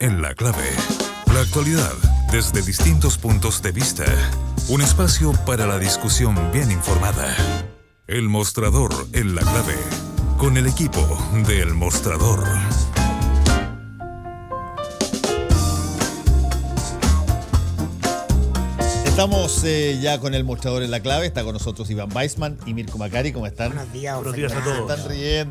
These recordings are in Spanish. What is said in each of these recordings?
en la clave. La actualidad desde distintos puntos de vista. Un espacio para la discusión bien informada. El Mostrador en la clave. Con el equipo de El Mostrador. Estamos ya con El Mostrador en la clave. Está con nosotros Iván Weissman y Mirko Macari. ¿Cómo están? Buenos días a todos.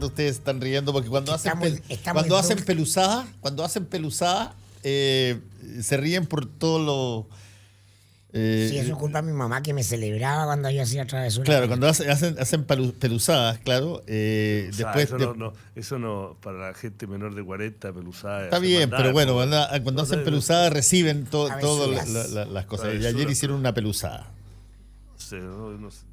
Ustedes están riendo porque cuando hacen peluzadas, se ríen por todo lo... sí, eso es culpa de mi mamá que me celebraba cuando yo hacía travesuras. Claro, cuando hacen peluzadas, claro. Después eso no, para la gente menor de 40, peluzadas. Está bien, pero bueno, cuando hacen peluzadas reciben todas las cosas. Y ayer hicieron una peluzada. No sé.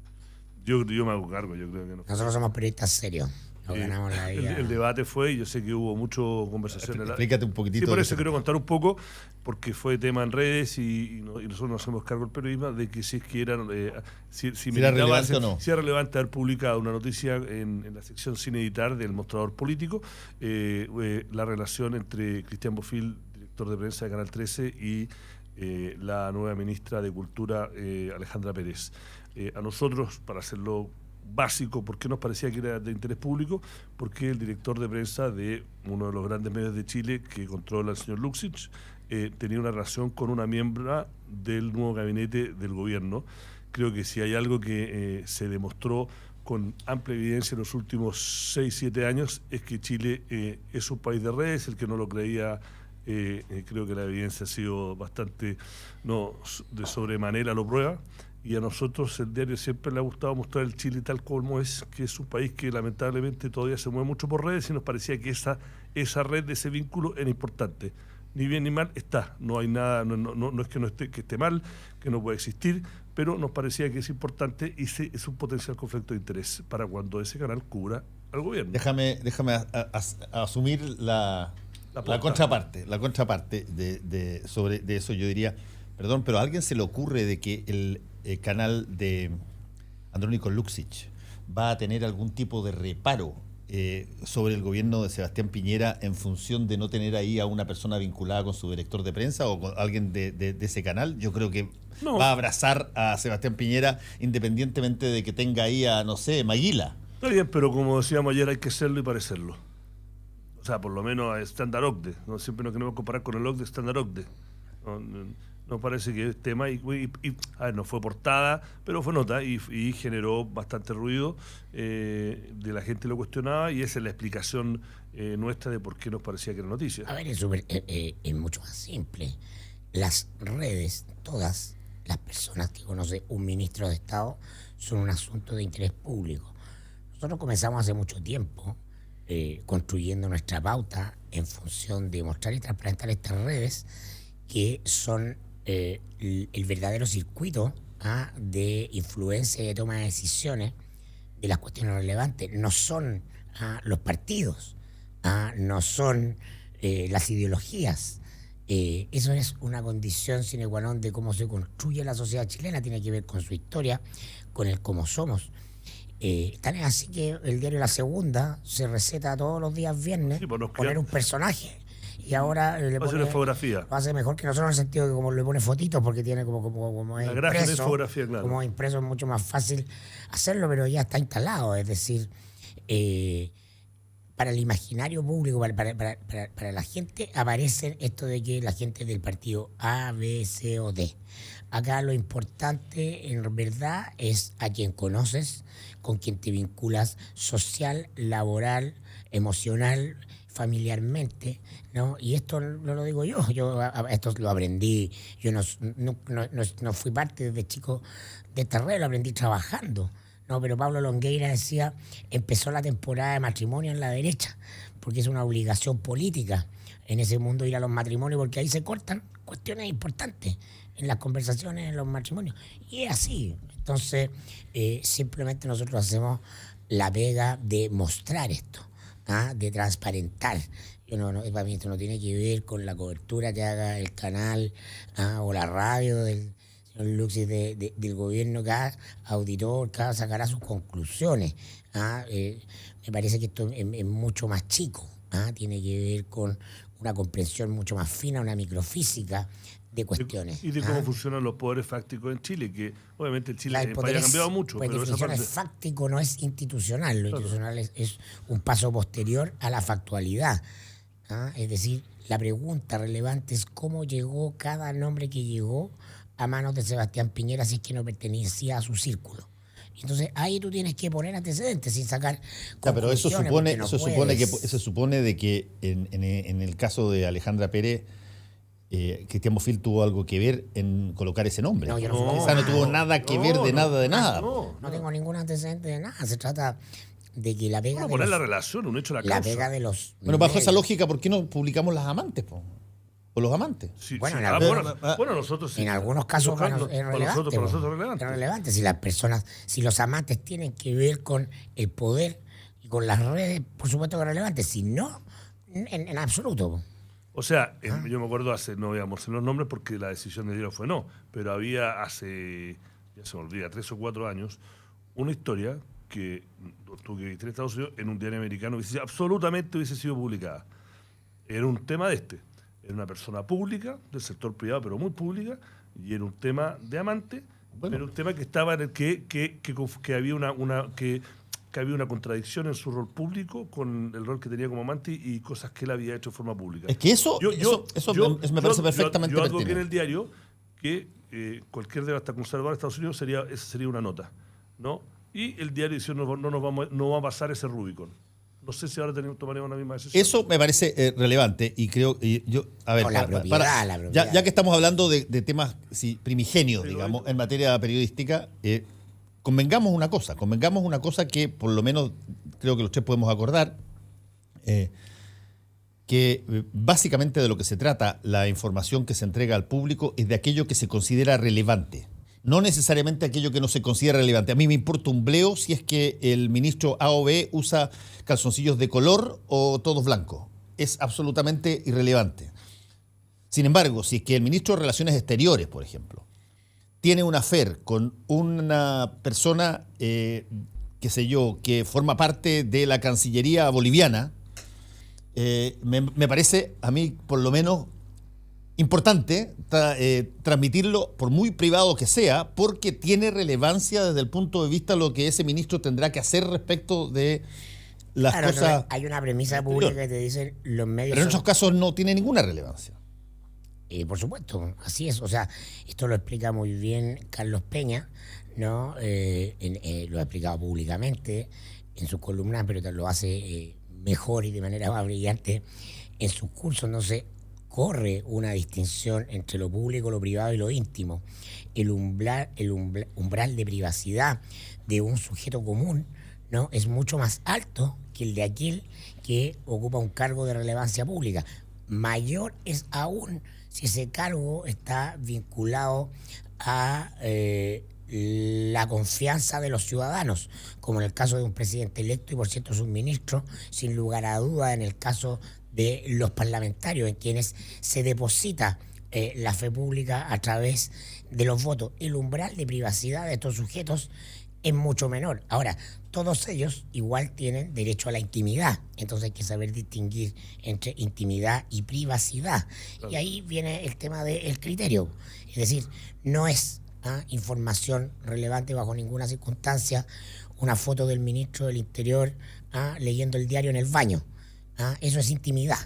Yo me hago cargo, yo creo que no. Nosotros somos periodistas serios. El debate fue, y yo sé que hubo mucha conversación. Explícate un poquitito. Sí, por eso quiero contar un poco, porque fue tema en redes y nosotros nos hacemos cargo del periodismo de que si es que era relevante o no. Si era relevante haber publicado una noticia en la sección sin editar del Mostrador Político, la relación entre Cristian Bofill, director de prensa de Canal 13, y la nueva ministra de Cultura, Alejandra Pérez. A nosotros, para hacerlo básico, ¿por qué nos parecía que era de interés público? Porque el director de prensa de uno de los grandes medios de Chile que controla el señor Luxich tenía una relación con una miembro del nuevo gabinete del gobierno. Creo que si hay algo que se demostró con amplia evidencia en los últimos 6-7 años es que Chile es un país de redes. El que no lo creía, creo que la evidencia ha sido bastante de sobremanera lo prueba. Y a nosotros el diario siempre le ha gustado mostrar el Chile tal como es, que es un país que lamentablemente todavía se mueve mucho por redes, y nos parecía que esa red, ese vínculo era importante. Ni bien ni mal está, no hay nada, no es que esté mal, que no puede existir, pero nos parecía que es importante y es un potencial conflicto de interés para cuando ese canal cubra al gobierno. Déjame asumir la contraparte de eso. Yo diría, perdón, pero a alguien se le ocurre de que el canal de Andrónico Luxich va a tener algún tipo de reparo sobre el gobierno de Sebastián Piñera en función de no tener ahí a una persona vinculada con su director de prensa o con alguien de ese canal. Yo creo que va a abrazar a Sebastián Piñera independientemente de que tenga ahí a, no sé, Maguila. Está bien, pero como decíamos ayer, hay que serlo y parecerlo. O sea, por lo menos a Standard Ogde. ¿No? Siempre nos queremos comparar con el Ogde, Standard Ogde. Nos parece que es tema a ver, no fue portada, pero fue nota y generó bastante ruido, de la gente lo cuestionaba, y esa es la explicación nuestra de por qué nos parecía que era noticia. A ver, es mucho más simple. Las redes, todas las personas que conoce un ministro de Estado son un asunto de interés público. Nosotros comenzamos hace mucho tiempo construyendo nuestra pauta en función de mostrar y transparentar estas redes que son el verdadero circuito de influencia y de toma de decisiones de las cuestiones relevantes. No son los partidos, no son las ideologías. Eso es una condición sine qua non de cómo se construye la sociedad chilena. Tiene que ver con su historia, con el cómo somos. Tan es así que el diario La Segunda se receta todos los días viernes poner un personaje. Y ahora le pone una infografía. Va a ser mejor que nosotros, en el sentido que como le pone fotitos, porque tiene como es la gráfica de infografía, claro. Como impreso es mucho más fácil hacerlo, pero ya está instalado. Es decir, para el imaginario público, para la gente, aparece esto de que la gente del partido A, B, C o D. Acá lo importante, en verdad, es a quien conoces, con quien te vinculas social, laboral, emocional, familiarmente, ¿no? Y esto no lo digo yo esto lo aprendí, yo no fui parte desde chico de esta red, lo aprendí trabajando, ¿no? Pero Pablo Longueira decía, empezó la temporada de matrimonio en la derecha, porque es una obligación política en ese mundo ir a los matrimonios, porque ahí se cortan cuestiones importantes en las conversaciones, en los matrimonios, y es así. Entonces, simplemente nosotros hacemos la pega de mostrar esto, de transparentar. Para mí esto no tiene que ver con la cobertura que haga el canal o la radio del señor Luxich del gobierno. Cada auditor, sacará sus conclusiones. Me parece que esto es mucho más chico. Tiene que ver con una comprensión mucho más fina, una microfísica de cuestiones. Y de cómo funcionan los poderes fácticos en Chile, que obviamente el país ha cambiado mucho. Pues pero definición es fáctico, no es institucional. Lo institucional es un paso posterior a la factualidad. Es decir, la pregunta relevante es cómo llegó cada nombre que llegó a manos de Sebastián Piñera si es que no pertenecía a su círculo. Entonces ahí tú tienes que poner antecedentes sin sacar pero eso supone, no se supone de que en el caso de Alejandra Pérez, Cristian Bofill tuvo algo que ver en colocar ese nombre. No, yo no O sea, no tuvo nada que ver de nada. No tengo ningún antecedente de nada. Se trata de que la pega poner la relación, un hecho la causa. La pega de los... Bueno, bajo esa lógica, ¿por qué no publicamos las amantes, po? O los amantes. Sí, bueno, sí. Bueno, nosotros sí. En algunos casos es relevante. Para nosotros es relevante. Es relevante. Si las personas, si los amantes tienen que ver con el poder y con las redes, por supuesto que es relevante. Si no, en absoluto. O sea, yo me acuerdo no voy a mencionar los nombres porque la decisión de Dios fue no, pero había hace, ya se me olvida, 3 o 4 años, una historia que tuve que vivir en Estados Unidos en un diario americano absolutamente hubiese sido publicada. Era un tema era una persona pública, del sector privado, pero muy pública, y era un tema de amante, pero un tema que estaba en el que había una contradicción en su rol público con el rol que tenía como amante y cosas que él había hecho de forma pública. Es que eso me parece perfectamente yo algo pertinente. que en el diario que cualquier de hasta conservador de Estados Unidos esa sería una nota, ¿no? Y el diario dice no va a pasar ese Rubicon. No sé si ahora tomaremos la misma decisión. Eso me parece relevante y creo a ver, la propiedad. Ya que estamos hablando de temas primigenios, digamos, en materia periodística, convengamos una cosa que por lo menos creo que los tres podemos acordar, que básicamente de lo que se trata la información que se entrega al público es de aquello que se considera relevante, no necesariamente aquello que no se considera relevante. A mí me importa un bleo si es que el ministro A o B usa calzoncillos de color o todos blancos. Es absolutamente irrelevante. Sin embargo, si es que el ministro de Relaciones Exteriores, por ejemplo, tiene un affair con una persona, qué sé yo, que forma parte de la Cancillería boliviana, me parece, a mí por lo menos, importante transmitirlo, por muy privado que sea, porque tiene relevancia desde el punto de vista de lo que ese ministro tendrá que hacer respecto de las cosas. Hay una premisa pública que te dice los medios. Pero en esos casos no tiene ninguna relevancia. Por supuesto, así es. O sea, esto lo explica muy bien Carlos Peña, ¿no? Lo ha explicado públicamente en sus columnas, pero lo hace mejor y de manera más brillante en sus cursos. No se corre una distinción entre lo público, lo privado y lo íntimo. El umbral de privacidad de un sujeto común, ¿no? Es mucho más alto que el de aquel que ocupa un cargo de relevancia pública. Mayor es aún si ese cargo está vinculado a la confianza de los ciudadanos, como en el caso de un presidente electo y por cierto es un ministro, sin lugar a duda en el caso de los parlamentarios, en quienes se deposita la fe pública a través de los votos. El umbral de privacidad de estos sujetos es mucho menor. Ahora, todos ellos igual tienen derecho a la intimidad, entonces hay que saber distinguir entre intimidad y privacidad. Claro. Y ahí viene el tema del criterio, es decir, no es información relevante bajo ninguna circunstancia una foto del ministro del Interior leyendo el diario en el baño. Eso es intimidad.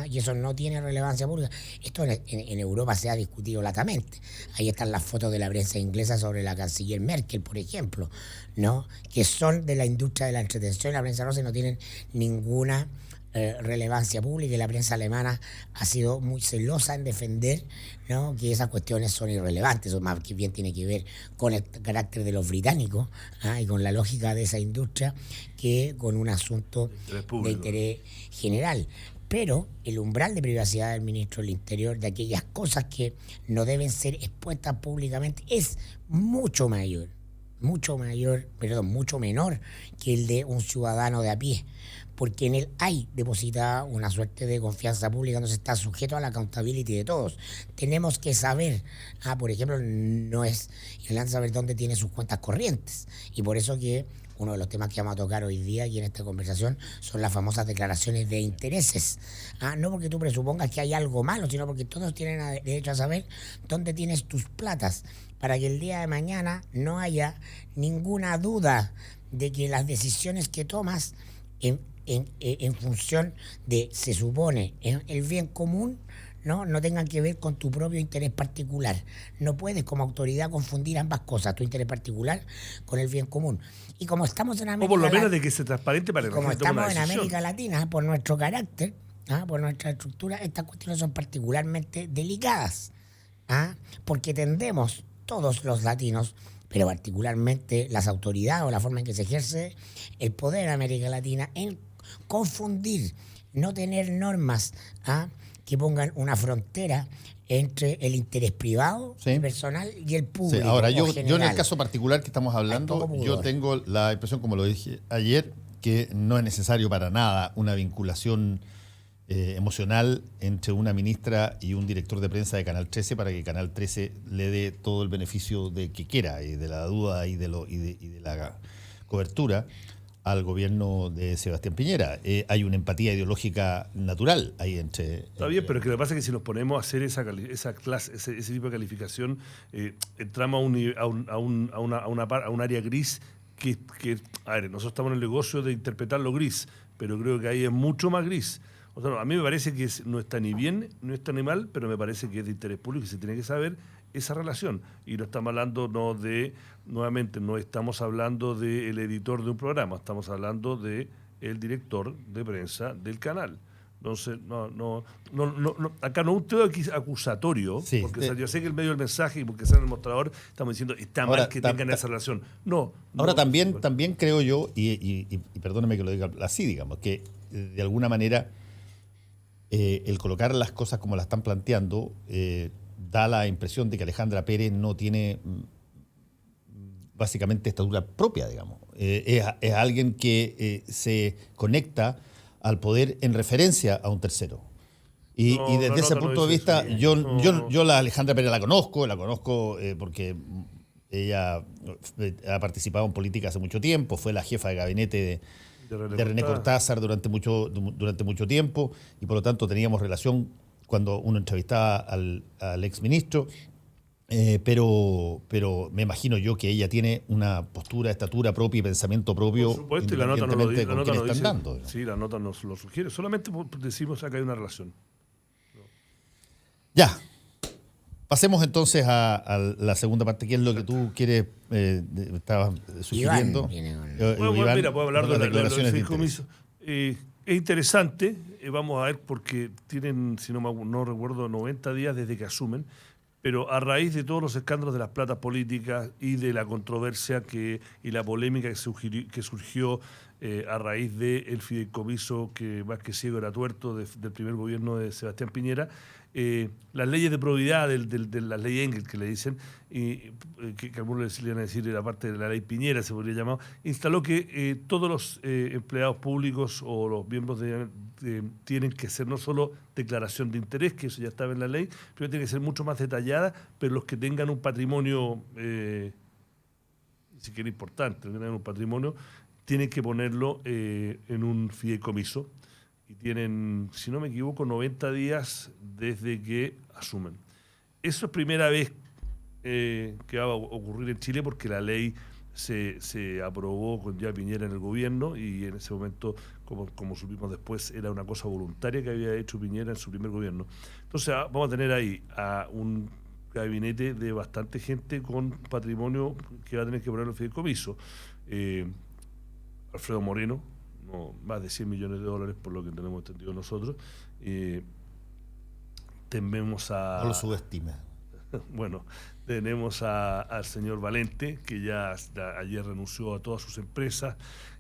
Y eso no tiene relevancia pública. Esto en Europa se ha discutido latamente. Ahí están las fotos de la prensa inglesa sobre la canciller Merkel, por ejemplo, ¿no? Que son de la industria de la entretención y la prensa rosa y no tienen ninguna relevancia pública, y la prensa alemana ha sido muy celosa en defender, ¿no?, que esas cuestiones son irrelevantes. Eso más que bien tiene que ver con el carácter de los británicos y con la lógica de esa industria que con un asunto de interés general. Pero el umbral de privacidad del ministro del Interior, de aquellas cosas que no deben ser expuestas públicamente, es mucho menor que el de un ciudadano de a pie. porque en él hay depositada una suerte de confianza pública, entonces está sujeto a la accountability de todos. Tenemos que saber, por ejemplo, no es irrelevante saber dónde tiene sus cuentas corrientes, y por eso que uno de los temas que vamos a tocar hoy día aquí en esta conversación son las famosas declaraciones de intereses. No porque tú presupongas que hay algo malo, sino porque todos tienen derecho a saber dónde tienes tus platas, para que el día de mañana no haya ninguna duda de que las decisiones que tomas en función de, se supone, el bien común, no tengan que ver con tu propio interés particular. No puedes como autoridad confundir ambas cosas, tu interés particular con el bien común. Y como estamos en América, o por lo menos de que sea transparente para que como la gente tome una estamos en decisión. América Latina, por nuestro carácter, por nuestra estructura, estas cuestiones son particularmente delicadas, porque tendemos todos los latinos, pero particularmente las autoridades o la forma en que se ejerce el poder en América Latina, en confundir, no tener normas que pongan una frontera entre el interés privado, Sí. personal y el público. Sí, ahora, yo en general. el caso particular que estamos hablando, poco pudor. yo tengo la impresión, como lo dije ayer, que no es necesario para nada una vinculación emocional entre una ministra y un director de prensa de Canal 13 para que Canal 13 le dé todo el beneficio de que quiera y de la duda y de la cobertura al gobierno de Sebastián Piñera. Hay una empatía ideológica natural ahí entre... Está bien, pero es que lo que pasa es que si nos ponemos a hacer esa clase, ese tipo de calificación, entramos a un área gris que, a ver, nosotros estamos en el negocio de interpretar lo gris, pero creo que ahí es mucho más gris. O sea, a mí me parece que no está ni bien, no está ni mal, pero me parece que es de interés público y se tiene que saber esa relación. Y no estamos hablando nuevamente, no estamos hablando del editor de un programa, estamos hablando del director de prensa del canal. Entonces, acá no es un tema acusatorio, Sí, porque yo sé que el medio del mensaje y porque sale en el mostrador, estamos diciendo está mal que tengan esa relación. Ahora también creo yo, y perdóneme que lo diga así, digamos, que de alguna manera el colocar las cosas como las están planteando da la impresión de que Alejandra Pérez no tiene básicamente estatura propia, digamos. Es alguien que se conecta al poder en referencia a un tercero. Y desde ese punto de vista, yo la Alejandra Pérez la conozco porque ella ha participado en política hace mucho tiempo, fue la jefa de gabinete de René Cortázar durante mucho tiempo, y por lo tanto teníamos relación cuando uno entrevistaba al exministro, pero me imagino yo que ella tiene una postura, estatura propia y pensamiento propio. Por supuesto, y la nota nos lo dice. Sí, la nota nos lo sugiere. Solamente decimos acá hay una relación. Ya. Pasemos entonces a la segunda parte, que es lo que tú quieres, estabas sugiriendo. Iván, mira, puedo hablar de las declaraciones de fideicomiso. Es interesante, vamos a ver, porque tienen, si no recuerdo, 90 días desde que asumen, pero a raíz de todos los escándalos de las platas políticas y de la controversia y la polémica que surgió a raíz del fideicomiso, que más que ciego era tuerto, del primer gobierno de Sebastián Piñera, las leyes de probidad, de las leyes Engel que le dicen, que algunos le iban a decir era parte de la ley Piñera, se podría llamar, instaló que todos los empleados públicos o los miembros tienen que ser no solo declaración de interés, que eso ya estaba en la ley, pero tiene que ser mucho más detallada, pero los que tengan un patrimonio, si quiere importante, los que tengan un patrimonio, tienen que ponerlo en un fideicomiso. Y tienen, si no me equivoco, 90 días desde que asumen. Eso es primera vez que va a ocurrir en Chile, porque la ley se aprobó con ya Piñera en el gobierno, y en ese momento, como supimos después, era una cosa voluntaria que había hecho Piñera en su primer gobierno. Entonces vamos a tener ahí a un gabinete de bastante gente con patrimonio que va a tener que poner el fideicomiso. Alfredo Moreno, más de 100 millones de dólares, por lo que tenemos entendido nosotros. Tenemos a... No lo subestima. Bueno, tenemos al señor Valente, que ya ayer renunció a todas sus empresas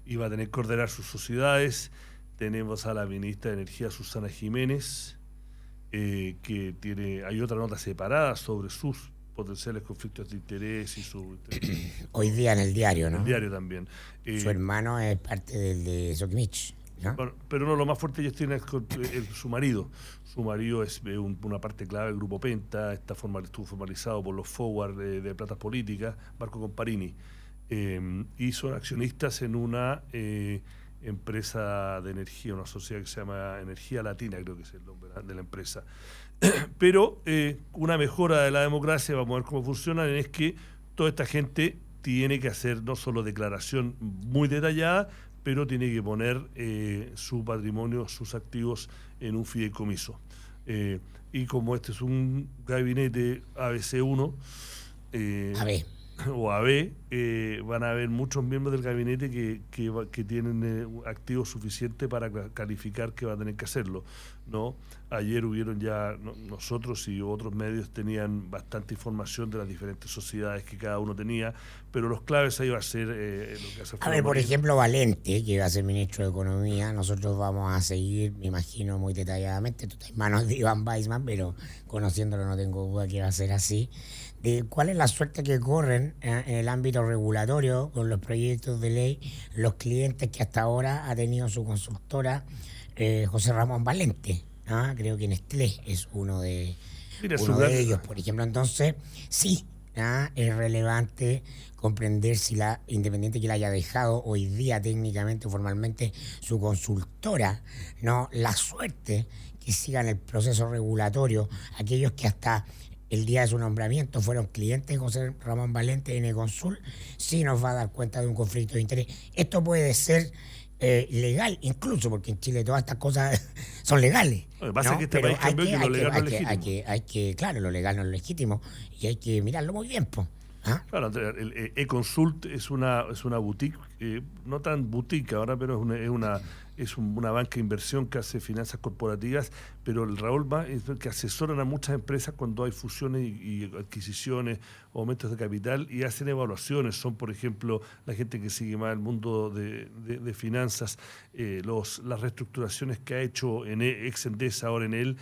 y va a tener que ordenar sus sociedades. Tenemos a la ministra de Energía, Susana Jiménez, hay otra nota separada sobre sus potenciales conflictos de interés y su... Hoy día en el diario, ¿no? El diario también. Su hermano es parte del de Sokimich. ¿no? Bueno, pero no, lo más fuerte ellos tienen es su marido. Su marido es una parte clave del Grupo Penta, estuvo formalizado por los forward de Platas Políticas, Marco Comparini, y son accionistas en una empresa de energía, una sociedad que se llama Energía Latina, creo que es el nombre de la empresa. Pero una mejora de la democracia, vamos a ver cómo funciona, es que toda esta gente tiene que hacer no solo declaración muy detallada, pero tiene que poner su patrimonio, sus activos en un fideicomiso. Y como este es un gabinete ABC1, o AB, van a haber muchos miembros del gabinete que tienen activos suficientes para calificar que va a tener que hacerlo, ¿no? Ayer hubieron ya, nosotros y otros medios tenían bastante información de las diferentes sociedades que cada uno tenía, pero los claves ahí va a ser lo que hace. A ver, por ejemplo, Valente, que va a ser ministro de Economía, nosotros vamos a seguir, me imagino, muy detalladamente, tú estás en manos de Iván Weissman, pero conociéndolo no tengo duda que va a ser así, de cuál es la suerte que corren en el ámbito regulatorio con los proyectos de ley los clientes que hasta ahora ha tenido su consultora José Ramón Valente. Creo que Nestlé es uno de ellos, por ejemplo. Entonces, sí, es relevante comprender si independiente que la haya dejado hoy día técnicamente o formalmente su consultora, no la suerte que sigan el proceso regulatorio aquellos que hasta el día de su nombramiento fueron clientes de José Ramón Valente en Econsul, sí nos va a dar cuenta de un conflicto de interés. Esto puede ser legal, incluso porque en Chile todas estas cosas son legales. Lo que pasa es que este país cambió que lo legal no es legítimo. Claro, lo legal no es legítimo y hay que mirarlo muy bien, pues. Claro, el eConsult es una boutique, no tan boutique ahora, pero es una banca de inversión que hace finanzas corporativas, pero el Raúl va es que asesoran a muchas empresas cuando hay fusiones y adquisiciones o aumentos de capital y hacen evaluaciones. Son, por ejemplo, la gente que sigue más el mundo de finanzas, las reestructuraciones que ha hecho en ex Endesa, ahora en él,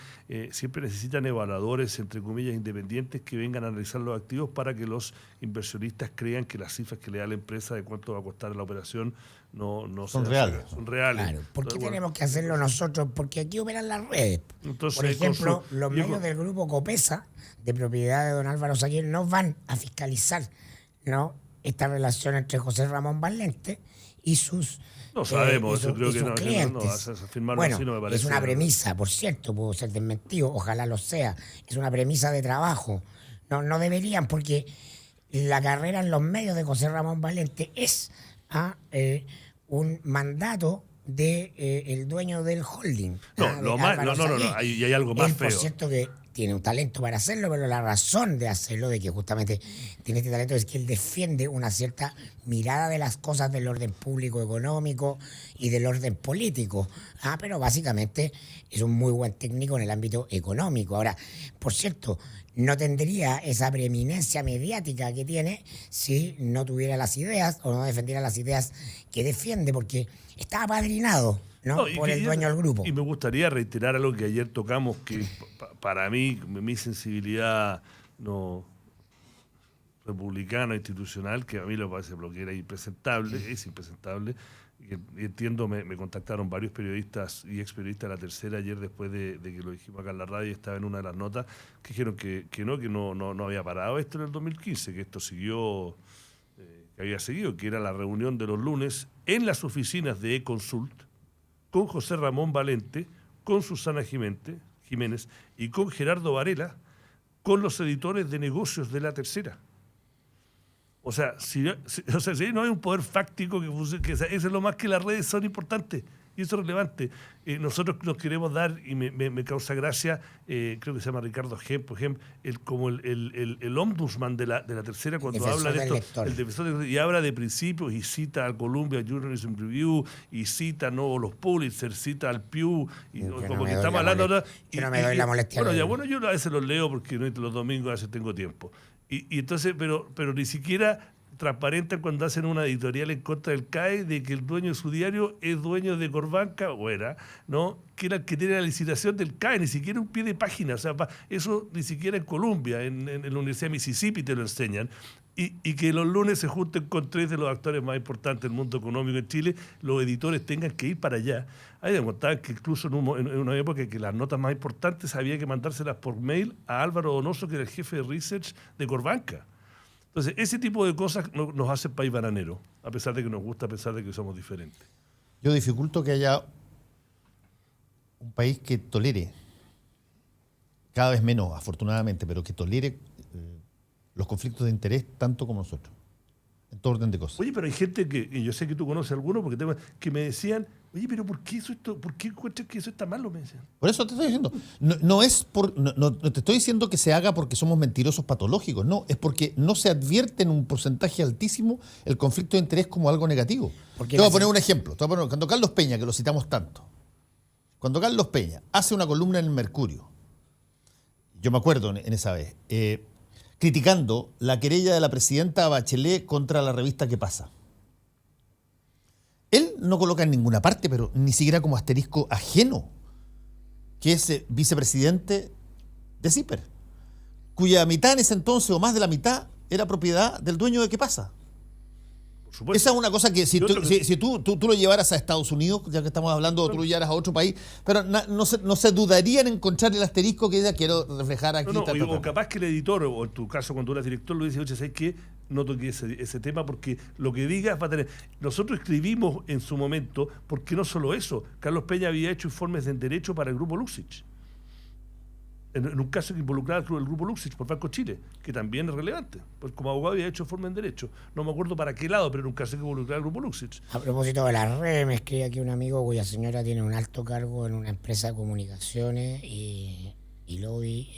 siempre necesitan evaluadores, entre comillas, independientes que vengan a analizar los activos para que los inversionistas crean que las cifras que le da la empresa de cuánto va a costar la operación no son reales. Son reales. Claro. ¿Por qué tenemos que hacerlo nosotros? Porque aquí operan las redes. Entonces, por ejemplo, los medios del grupo Copesa, de propiedad de don Álvaro Saguier, no van a fiscalizar, ¿no?, esta relación entre José Ramón Valente y sus no sabemos, eso creo que no clientes. Bueno, así no me parece. Es una premisa, por cierto, puedo ser desmentido, ojalá lo sea. Es una premisa de trabajo. No deberían, porque la carrera en los medios de José Ramón Valente es un mandato de el dueño del holding. No, hay algo más feo. Por cierto que tiene un talento para hacerlo, pero la razón de hacerlo, de que justamente tiene este talento, es que él defiende una cierta mirada de las cosas del orden público económico y del orden político. Pero básicamente es un muy buen técnico en el ámbito económico. Ahora, por cierto, no tendría esa preeminencia mediática que tiene si no tuviera las ideas o no defendiera las ideas que defiende, porque está apadrinado, ¿no?, por el dueño del grupo. Y me gustaría reiterar algo que ayer tocamos, que para mí, mi sensibilidad republicana, institucional, que a mí me parece que era impresentable, es impresentable. Y entiendo, me contactaron varios periodistas y ex periodistas de La Tercera ayer después de que lo dijimos acá en la radio, y estaba en una de las notas, que dijeron que no había parado esto en el 2015, que esto siguió, que había seguido, que era la reunión de los lunes en las oficinas de eConsult con José Ramón Valente, con Susana Jiménez y con Gerardo Varela, con los editores de negocios de La Tercera. O sea, si no hay un poder fáctico que eso es lo más que las redes son importantes y eso es relevante. Nosotros nos queremos dar, y me causa gracia, creo que se llama Ricardo Gem, como el ombudsman de la Tercera, cuando habla de esto, el defensor y habla de principios y cita al Columbia Journalism Review y cita los Pulitzer, cita al Pew, y como que estamos hablando ahora. Yo no me doy la molestia. Bueno, yo a veces los leo porque los domingos a veces tengo tiempo. Y entonces, pero ni siquiera transparentan cuando hacen una editorial en contra del CAE de que el dueño de su diario es dueño de Corbanca, o era, ¿no? Que era el que tiene la licitación del CAE, ni siquiera un pie de página. O sea, eso ni siquiera en Columbia, en la Universidad de Mississippi te lo enseñan. Y que los lunes se junten con 3 de los actores más importantes del mundo económico en Chile, los editores tengan que ir para allá. Ahí demostraban que incluso en una época que las notas más importantes había que mandárselas por mail a Álvaro Donoso, que era el jefe de research de Corbanca. Entonces, ese tipo de cosas nos hace país bananero, a pesar de que nos gusta, a pesar de que somos diferentes. Yo dificulto que haya un país que tolere, cada vez menos, afortunadamente, pero que tolere los conflictos de interés tanto como nosotros, en todo orden de cosas. Oye, pero hay gente que, y yo sé que tú conoces algunos, que me decían, oye, pero ¿por qué encuentras que eso está malo? Me decían. Por eso te estoy diciendo, no te estoy diciendo que se haga porque somos mentirosos patológicos, no, es porque no se advierte en un porcentaje altísimo el conflicto de interés como algo negativo. Te voy a poner un ejemplo, cuando Carlos Peña, que lo citamos tanto, cuando Carlos Peña hace una columna en el Mercurio, yo me acuerdo en esa vez, criticando la querella de la presidenta Bachelet contra la revista ¿Qué pasa? Él no coloca en ninguna parte, pero ni siquiera como asterisco ajeno, que es vicepresidente de CIPER, cuya mitad en ese entonces, o más de la mitad, era propiedad del dueño de ¿Qué pasa? Por supuesto. Esa es una cosa que si tú lo llevaras a Estados Unidos, ya que estamos hablando, o tú lo llevaras a otro país, pero no se dudaría en encontrar el asterisco que ella quiero reflejar aquí. O capaz que el editor, o en tu caso cuando eras director, lo dice, oye, ¿sabes qué? No toque ese tema porque lo que digas va a tener... Nosotros escribimos en su momento, porque no solo eso, Carlos Peña había hecho informes en derecho para el Grupo Luxich. En un caso que involucraba el Grupo Luxich por Banco Chile, que también es relevante, pues como abogado había hecho informe en derecho. No me acuerdo para qué lado, pero en un caso que involucraba el Grupo Luxich. A propósito de las redes, me escribe aquí un amigo cuya señora tiene un alto cargo en una empresa de comunicaciones y lobby.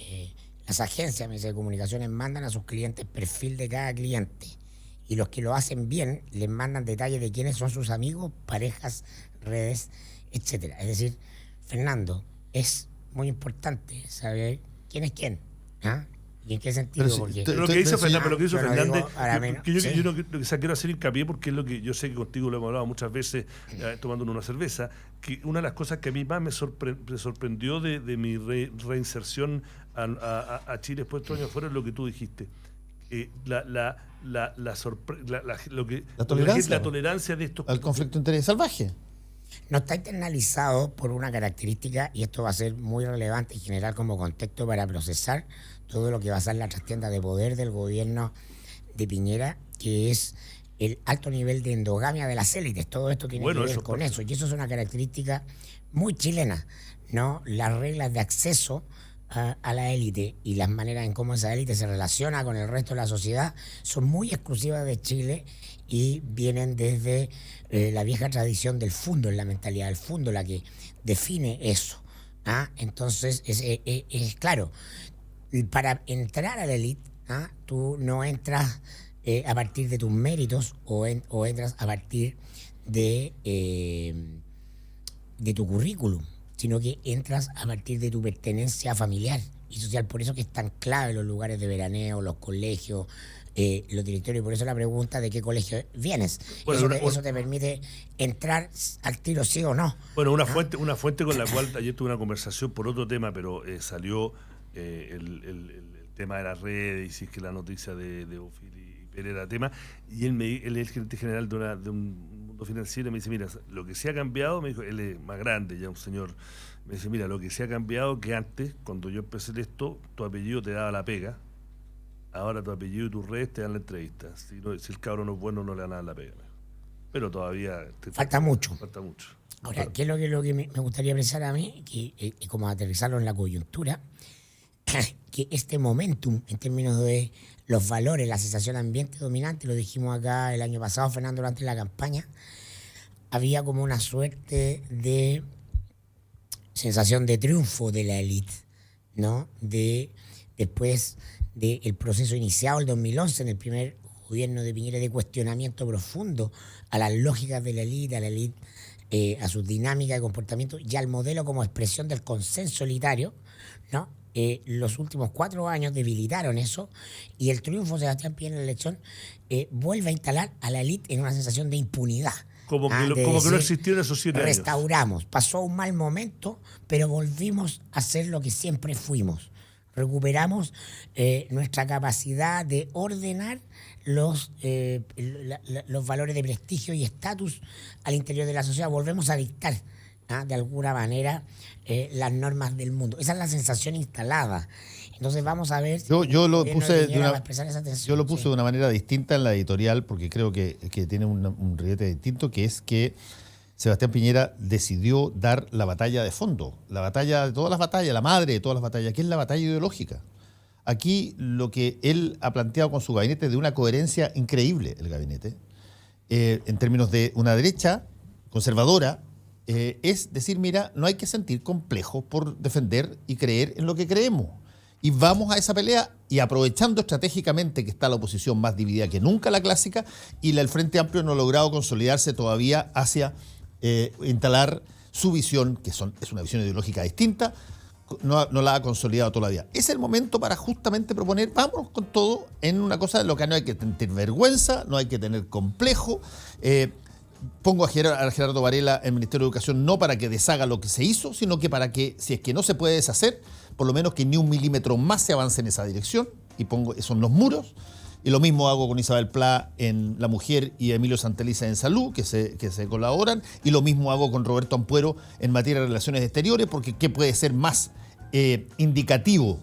Las agencias de comunicaciones mandan a sus clientes perfil de cada cliente y los que lo hacen bien les mandan detalles de quiénes son sus amigos, parejas, redes, etcétera. Es decir, Fernando, es muy importante saber quién es quién, ¿ah? ¿Y en qué sentido? Pero lo que dice Fernández, yo quiero hacer hincapié porque es lo que yo sé que contigo lo hemos hablado muchas veces tomándonos una cerveza, que una de las cosas que a mí más me sorprendió de mi reinserción a Chile después de estos años fuera es lo que tú dijiste. La tolerancia de estos... Al conflicto de interés salvaje. No está internalizado por una característica, y esto va a ser muy relevante y general como contexto para procesar todo lo que va a ser la trastienda de poder del gobierno de Piñera, que es el alto nivel de endogamia de las élites. Todo esto tiene que ver con eso, y eso es una característica muy chilena, ¿no? Las reglas de acceso a la élite y las maneras en cómo esa élite se relaciona con el resto de la sociedad son muy exclusivas de Chile y vienen desde la vieja tradición del fundo, en la mentalidad del fundo, la que define eso. Entonces, es claro, para entrar a la élite, tú no entras a partir de tus méritos o entras a partir de tu currículum, sino que entras a partir de tu pertenencia familiar y social. Por eso que es tan clave los lugares de veraneo, los colegios, los directorios. Y por eso la pregunta de qué colegio vienes. Bueno, eso te permite entrar al tiro, sí o no. Bueno, una fuente con la cual ayer tuve una conversación por otro tema, pero salió el tema de las redes, y si es que la noticia de Bofil y Pérez era tema, y él es el gerente general de un mundo financiero, y me dice, mira, lo que se ha cambiado, me dijo, él es más grande, ya un señor, me dice, mira, lo que se ha cambiado que antes, cuando yo empecé esto, tu apellido te daba la pega, ahora tu apellido y tus redes te dan la entrevista, si el cabrón no es bueno no le dan la pega, pero todavía falta mucho. Ahora, Claro. ¿qué es lo que me gustaría pensar a mí? Que como aterrizarlo en la coyuntura, que este momentum en términos de los valores, la sensación ambiente dominante, lo dijimos acá el año pasado, Fernando, durante la campaña, había como una suerte de sensación de triunfo de la élite, ¿no? Después del proceso iniciado en el 2011, en el primer gobierno de Piñera, de cuestionamiento profundo a las lógicas de la élite, a sus dinámicas de comportamiento y al modelo como expresión del consenso elitario, ¿no? los últimos 4 años debilitaron eso, y el triunfo de Sebastián Piñera en la elección vuelve a instalar a la élite en una sensación de impunidad. Como que no existieron esos 7 años. Restauramos, pasó un mal momento, pero volvimos a ser lo que siempre fuimos. Recuperamos nuestra capacidad de ordenar los valores de prestigio y estatus al interior de la sociedad. Volvemos a dictar, de alguna manera, las normas del mundo. Esa es la sensación instalada. Entonces vamos a ver. Yo lo puse de una manera distinta en la editorial, porque creo que tiene un riete distinto, que es que Sebastián Piñera decidió dar la batalla de fondo, la batalla de todas las batallas, la madre de todas las batallas, que es la batalla ideológica. Aquí lo que él ha planteado con su gabinete es de una coherencia increíble, el gabinete, en términos de una derecha conservadora, es decir, mira, no hay que sentir complejo por defender y creer en lo que creemos. Y vamos a esa pelea, y aprovechando estratégicamente que está la oposición más dividida que nunca, la clásica, y el Frente Amplio no ha logrado consolidarse todavía hacia instalar su visión, que es una visión ideológica distinta, no la ha consolidado todavía. Es el momento para justamente proponer, vámonos con todo en una cosa de lo que no hay que tener vergüenza, no hay que tener complejo. Pongo a Gerardo Varela en el Ministerio de Educación no para que deshaga lo que se hizo, sino que para que, si es que no se puede deshacer, por lo menos que ni un milímetro más se avance en esa dirección, y pongo eso en los muros. Y lo mismo hago con Isabel Pla en La Mujer y Emilio Santeliza en Salud, que se colaboran, y lo mismo hago con Roberto Ampuero en materia de relaciones exteriores, porque ¿qué puede ser más indicativo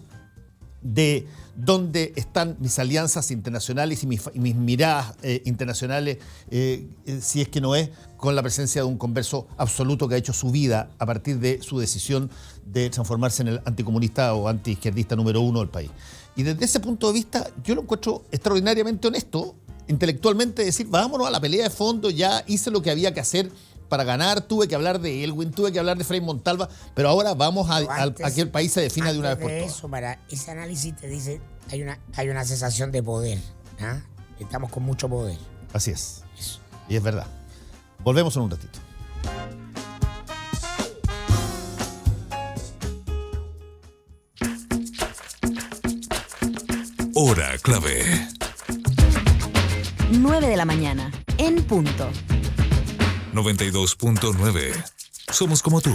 de dónde están mis alianzas internacionales y mis miradas internacionales, si es que no es con la presencia de un converso absoluto que ha hecho su vida a partir de su decisión de transformarse en el anticomunista o antiizquierdista número 1 del país? Y desde ese punto de vista, yo lo encuentro extraordinariamente honesto, intelectualmente, decir, vámonos a la pelea de fondo, ya hice lo que había que hacer para ganar, tuve que hablar de Elwin, tuve que hablar de Frei Montalva, pero ahora vamos a que el país se defina de una vez por todas. Eso, para ese análisis te dice, hay una sensación de poder. Estamos con mucho poder. Así es. Eso. Y es verdad. Volvemos en un ratito. Hora clave. 9 de la mañana, en punto. 92.9. Somos como tú.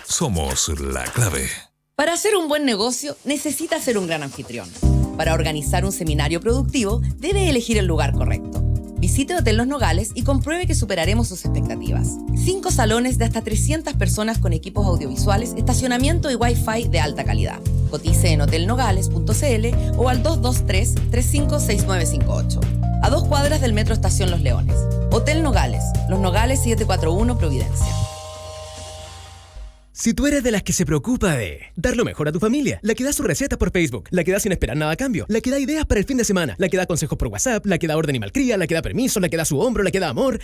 Somos la clave. Para hacer un buen negocio, necesita ser un gran anfitrión. Para organizar un seminario productivo, debe elegir el lugar correcto. Visite Hotel Los Nogales y compruebe que superaremos sus expectativas. 5 salones de hasta 300 personas con equipos audiovisuales, estacionamiento y Wi-Fi de alta calidad. Cotice en hotelnogales.cl o al 223-356958. A 2 cuadras del Metro Estación Los Leones. Hotel Nogales, Los Nogales 741 Providencia. Si tú eres de las que se preocupa de dar lo mejor a tu familia, la que da su receta por Facebook, la que da sin esperar nada a cambio, la que da ideas para el fin de semana, la que da consejos por WhatsApp, la que da orden y malcría, la que da permiso, la que da su hombro, la que da amor...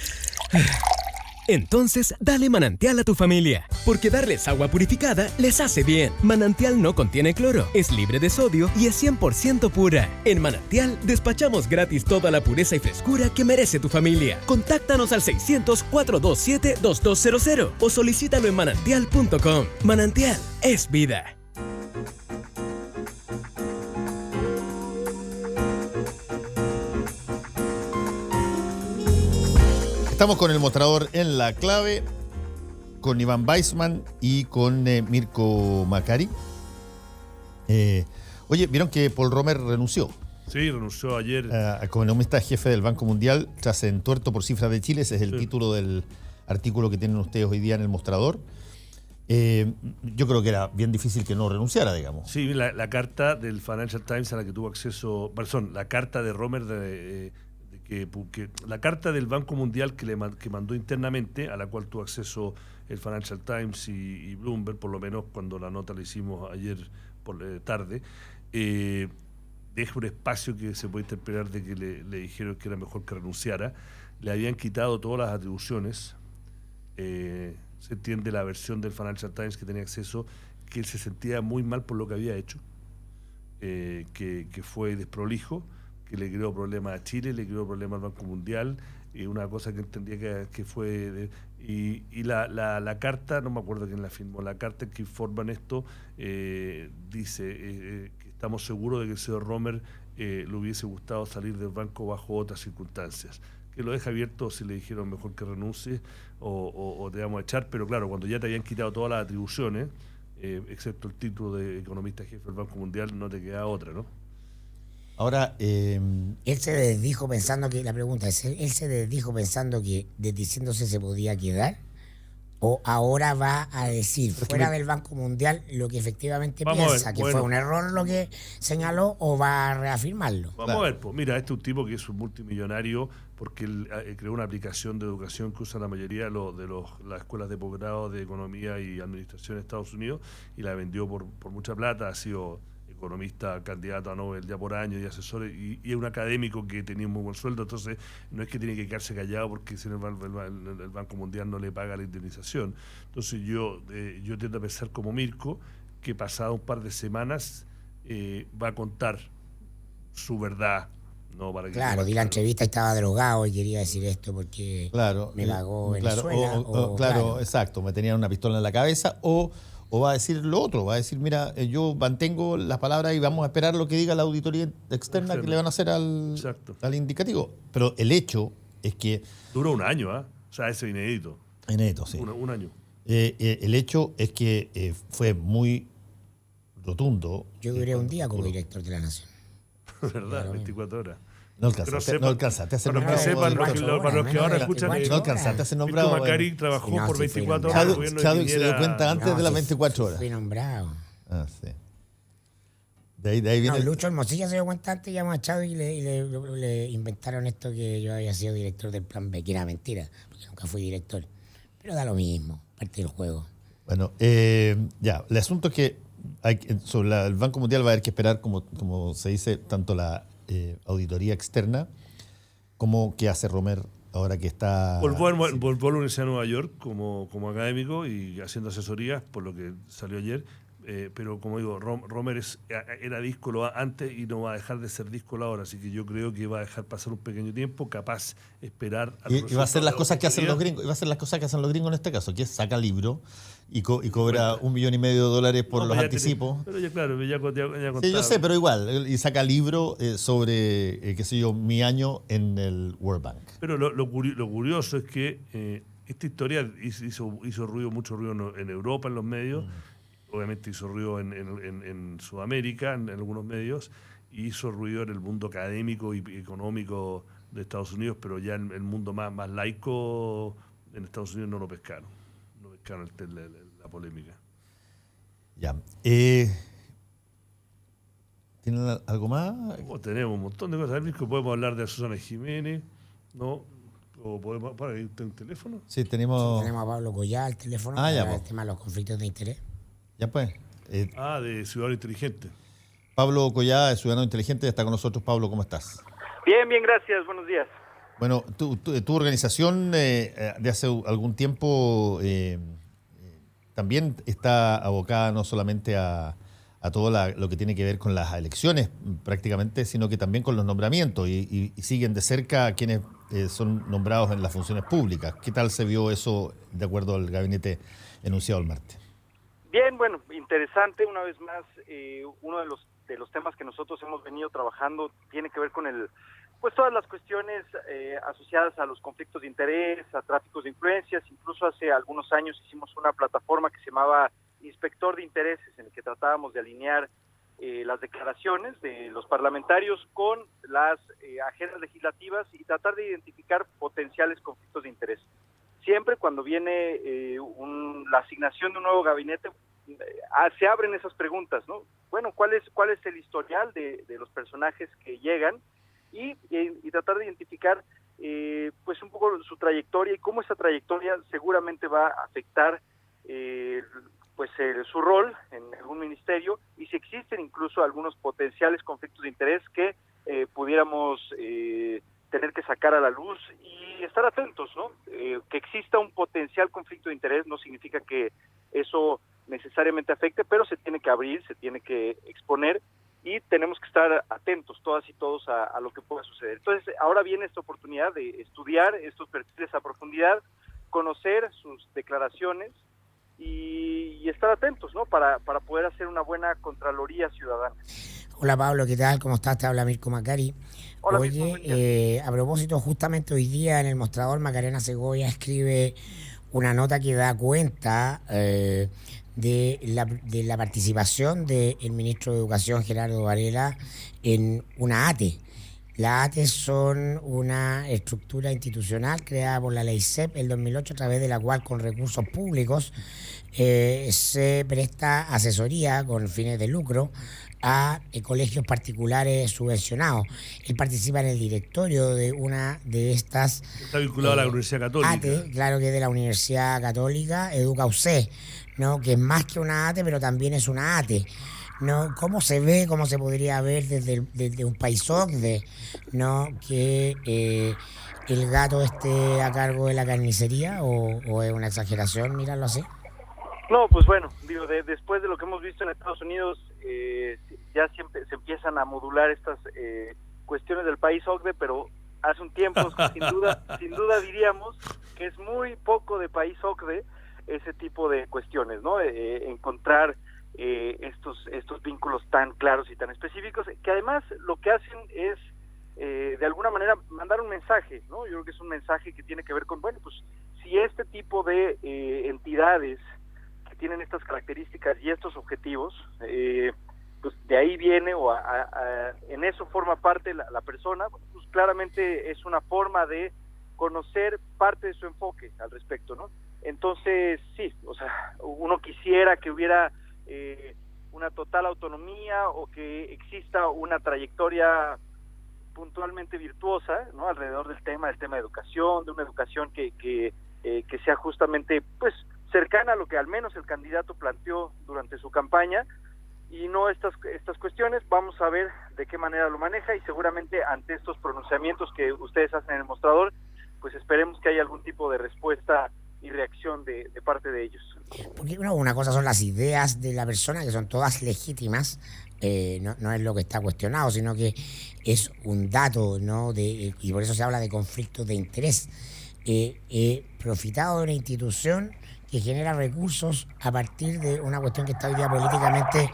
Entonces, dale Manantial a tu familia, porque darles agua purificada les hace bien. Manantial no contiene cloro, es libre de sodio y es 100% pura. En Manantial despachamos gratis toda la pureza y frescura que merece tu familia. Contáctanos al 600-427-2200 o solicítalo en manantial.com. Manantial es vida. Estamos con el mostrador en la clave, con Iván Weissman y con Mirko Macari. Oye, ¿vieron que Paul Romer renunció? Sí, renunció ayer. Economista jefe del Banco Mundial, tras entuerto por cifras de Chile. Ese es el título del artículo que tienen ustedes hoy día en el mostrador. Yo creo que era bien difícil que no renunciara, digamos. Sí, la carta del Financial Times a la que tuvo acceso, la carta de Romer que la carta del Banco Mundial que mandó internamente, a la cual tuvo acceso el Financial Times y Bloomberg, por lo menos cuando la nota la hicimos ayer por tarde, deja un espacio que se puede interpretar de que le dijeron que era mejor que renunciara. Le habían quitado todas las atribuciones. Se entiende la versión del Financial Times que tenía acceso, que él se sentía muy mal por lo que había hecho, que fue desprolijo, que le creó problemas a Chile, le creó problemas al Banco Mundial, una cosa que entendía que fue Y la carta, no me acuerdo quién la firmó, la carta que informan esto dice que estamos seguros de que el señor Romer le hubiese gustado salir del banco bajo otras circunstancias. Que lo deja abierto si le dijeron mejor que renuncie o te vamos a echar, pero claro, cuando ya te habían quitado todas las atribuciones, excepto el título de economista jefe del Banco Mundial, no te queda otra, ¿no? Ahora, Él se desdijo pensando que, la pregunta es, ¿él se desdijo pensando que desdiciéndose se podía quedar? ¿O ahora va a decir fuera del Banco Mundial lo que efectivamente piensa, que fue un error lo que señaló, o va a reafirmarlo? Vamos a ver, pues mira, este es un tipo que es un multimillonario porque él creó una aplicación de educación que usa la mayoría de las escuelas de posgrado de Economía y Administración de Estados Unidos y la vendió por mucha plata, ha sido economista, candidato a Nobel ya por años y asesor, y es un académico que tenía un muy buen sueldo, entonces no es que tiene que quedarse callado porque si el Banco Mundial no le paga la indemnización. Entonces yo tiendo a pensar como Mirko, que pasado un par de semanas va a contar su verdad. No, para que claro, di la entrevista y estaba drogado y quería decir esto porque me pagó Venezuela. Claro, exacto, me tenían una pistola en la cabeza, o va a decir lo otro, va a decir, mira, yo mantengo las palabras y vamos a esperar lo que diga la auditoría externa que le van a hacer al indicativo. Pero el hecho es que... Duró un año, ¿ah? O sea, eso es inédito. Inédito, sí. Un año. El hecho es que fue muy rotundo. Yo duré un día como director de la Nación. ¿Verdad? 24 horas. No alcanzaste a ser nombrado. Para los que ahora escuchan, no alcanzaste a ser nombrado. Macari trabajó por 24 horas. Chadwick se dio cuenta antes de las 24 horas. Fui nombrado. Ah, sí. De ahí viene. Lucho Hermosilla se dio cuenta antes, llamó a Chadwick y le inventaron esto que yo había sido director del Plan B, que era mentira, porque nunca fui director. Pero da lo mismo, parte del juego. Bueno, ya, el asunto es que sobre el Banco Mundial va a haber que esperar, como se dice, tanto la auditoría externa como qué hace Romer ahora que está... Volvió a la Universidad de Nueva York como académico y haciendo asesorías, por lo que salió ayer, pero como digo, Romer era díscolo antes y no va a dejar de ser díscolo ahora, así que yo creo que va a dejar pasar un pequeño tiempo, capaz esperar... Y va a hacer las cosas que hacen los gringos, en este caso, que es saca libro y cobra $1,5 millones por los anticipos. Pero ya claro, ya contaba. Sí, yo sé, pero igual, y saca libro sobre, qué sé yo, mi año en el World Bank. Pero lo curioso es que esta historia hizo ruido, mucho ruido en Europa, en los medios, obviamente hizo ruido en Sudamérica, en algunos medios, y hizo ruido en el mundo académico y económico de Estados Unidos, pero ya en el mundo más laico en Estados Unidos no lo pescaron. La polémica. Ya. ¿Tienen algo más? Tenemos un montón de cosas. Podemos hablar de Susana Jiménez, ¿no? ¿O podemos para ahí un teléfono? Sí, tenemos a Pablo Collá al teléfono para el tema de los conflictos de interés. Ya pues. De Ciudadano Inteligente. Pablo Collá, de Ciudadano Inteligente, está con nosotros. Pablo, ¿cómo estás? Bien, gracias. Buenos días. Bueno, tu organización de hace algún tiempo también está abocada no solamente a todo lo que tiene que ver con las elecciones prácticamente, sino que también con los nombramientos y siguen de cerca a quienes son nombrados en las funciones públicas. ¿Qué tal se vio eso de acuerdo al gabinete enunciado el martes? Bien, bueno, interesante. Una vez más, uno de los temas que nosotros hemos venido trabajando tiene que ver con pues todas las cuestiones asociadas a los conflictos de interés, a tráficos de influencias. Incluso hace algunos años hicimos una plataforma que se llamaba Inspector de Intereses, en el que tratábamos de alinear las declaraciones de los parlamentarios con las agendas legislativas y tratar de identificar potenciales conflictos de interés. Siempre cuando viene la asignación de un nuevo gabinete, se abren esas preguntas, ¿no? Bueno, ¿cuál es el historial de los personajes que llegan? Y tratar de identificar pues un poco su trayectoria y cómo esa trayectoria seguramente va a afectar su rol en algún ministerio, y si existen incluso algunos potenciales conflictos de interés que pudiéramos tener que sacar a la luz y estar atentos, ¿no? Que exista un potencial conflicto de interés no significa que eso necesariamente afecte, pero se tiene que abrir, se tiene que exponer y tenemos que estar atentos todas y todos a lo que pueda suceder. Entonces, ahora viene esta oportunidad de estudiar estos perfiles a profundidad, conocer sus declaraciones y estar atentos, ¿no? Para poder hacer una buena Contraloría Ciudadana. Hola Pablo, ¿qué tal? ¿Cómo estás? Te habla Mirko Macari. Hola, Oye, a propósito, justamente hoy día en el Mostrador, Macarena Segovia escribe una nota que da cuenta de la participación del ministro de Educación, Gerardo Varela, en una ATE. Las ATEs son una estructura institucional creada por la ley CEP el 2008, a través de la cual con recursos públicos se presta asesoría con fines de lucro a colegios particulares subvencionados. Él participa en el directorio de una de estas... Está vinculado a la Universidad Católica. ATE, claro que es de la Universidad Católica, EducaUC, ¿no? Que es más que una ATE, pero también es una ATE. ¿No? ¿Cómo se ve, cómo se podría ver desde un país OCDE, ¿no? Que el gato esté a cargo de la carnicería, o es una exageración mirarlo así? No, pues bueno, digo, después de lo que hemos visto en Estados Unidos, ya siempre se empiezan a modular estas cuestiones del país OCDE, pero hace un tiempo, sin duda diríamos que es muy poco de país OCDE ese tipo de cuestiones, ¿no? Encontrar estos vínculos tan claros y tan específicos, que además lo que hacen es de alguna manera mandar un mensaje, ¿no? Yo creo que es un mensaje que tiene que ver con, bueno, pues si este tipo de entidades que tienen estas características y estos objetivos, pues de ahí viene en eso forma parte la persona, pues claramente es una forma de conocer parte de su enfoque al respecto, ¿no? Entonces, sí, o sea, uno quisiera que hubiera una total autonomía o que exista una trayectoria puntualmente virtuosa, ¿no? Alrededor del tema de educación, de una educación que sea justamente, pues, cercana a lo que al menos el candidato planteó durante su campaña, y no estas cuestiones. Vamos a ver de qué manera lo maneja, y seguramente ante estos pronunciamientos que ustedes hacen en el Mostrador, pues esperemos que haya algún tipo de respuesta y reacción de parte de ellos. Porque una cosa son las ideas de la persona, que son todas legítimas, no es lo que está cuestionado, sino que es un dato, ¿no? Y por eso se habla de conflictos de interés. Profitado de una institución que genera recursos a partir de una cuestión que está hoy día políticamente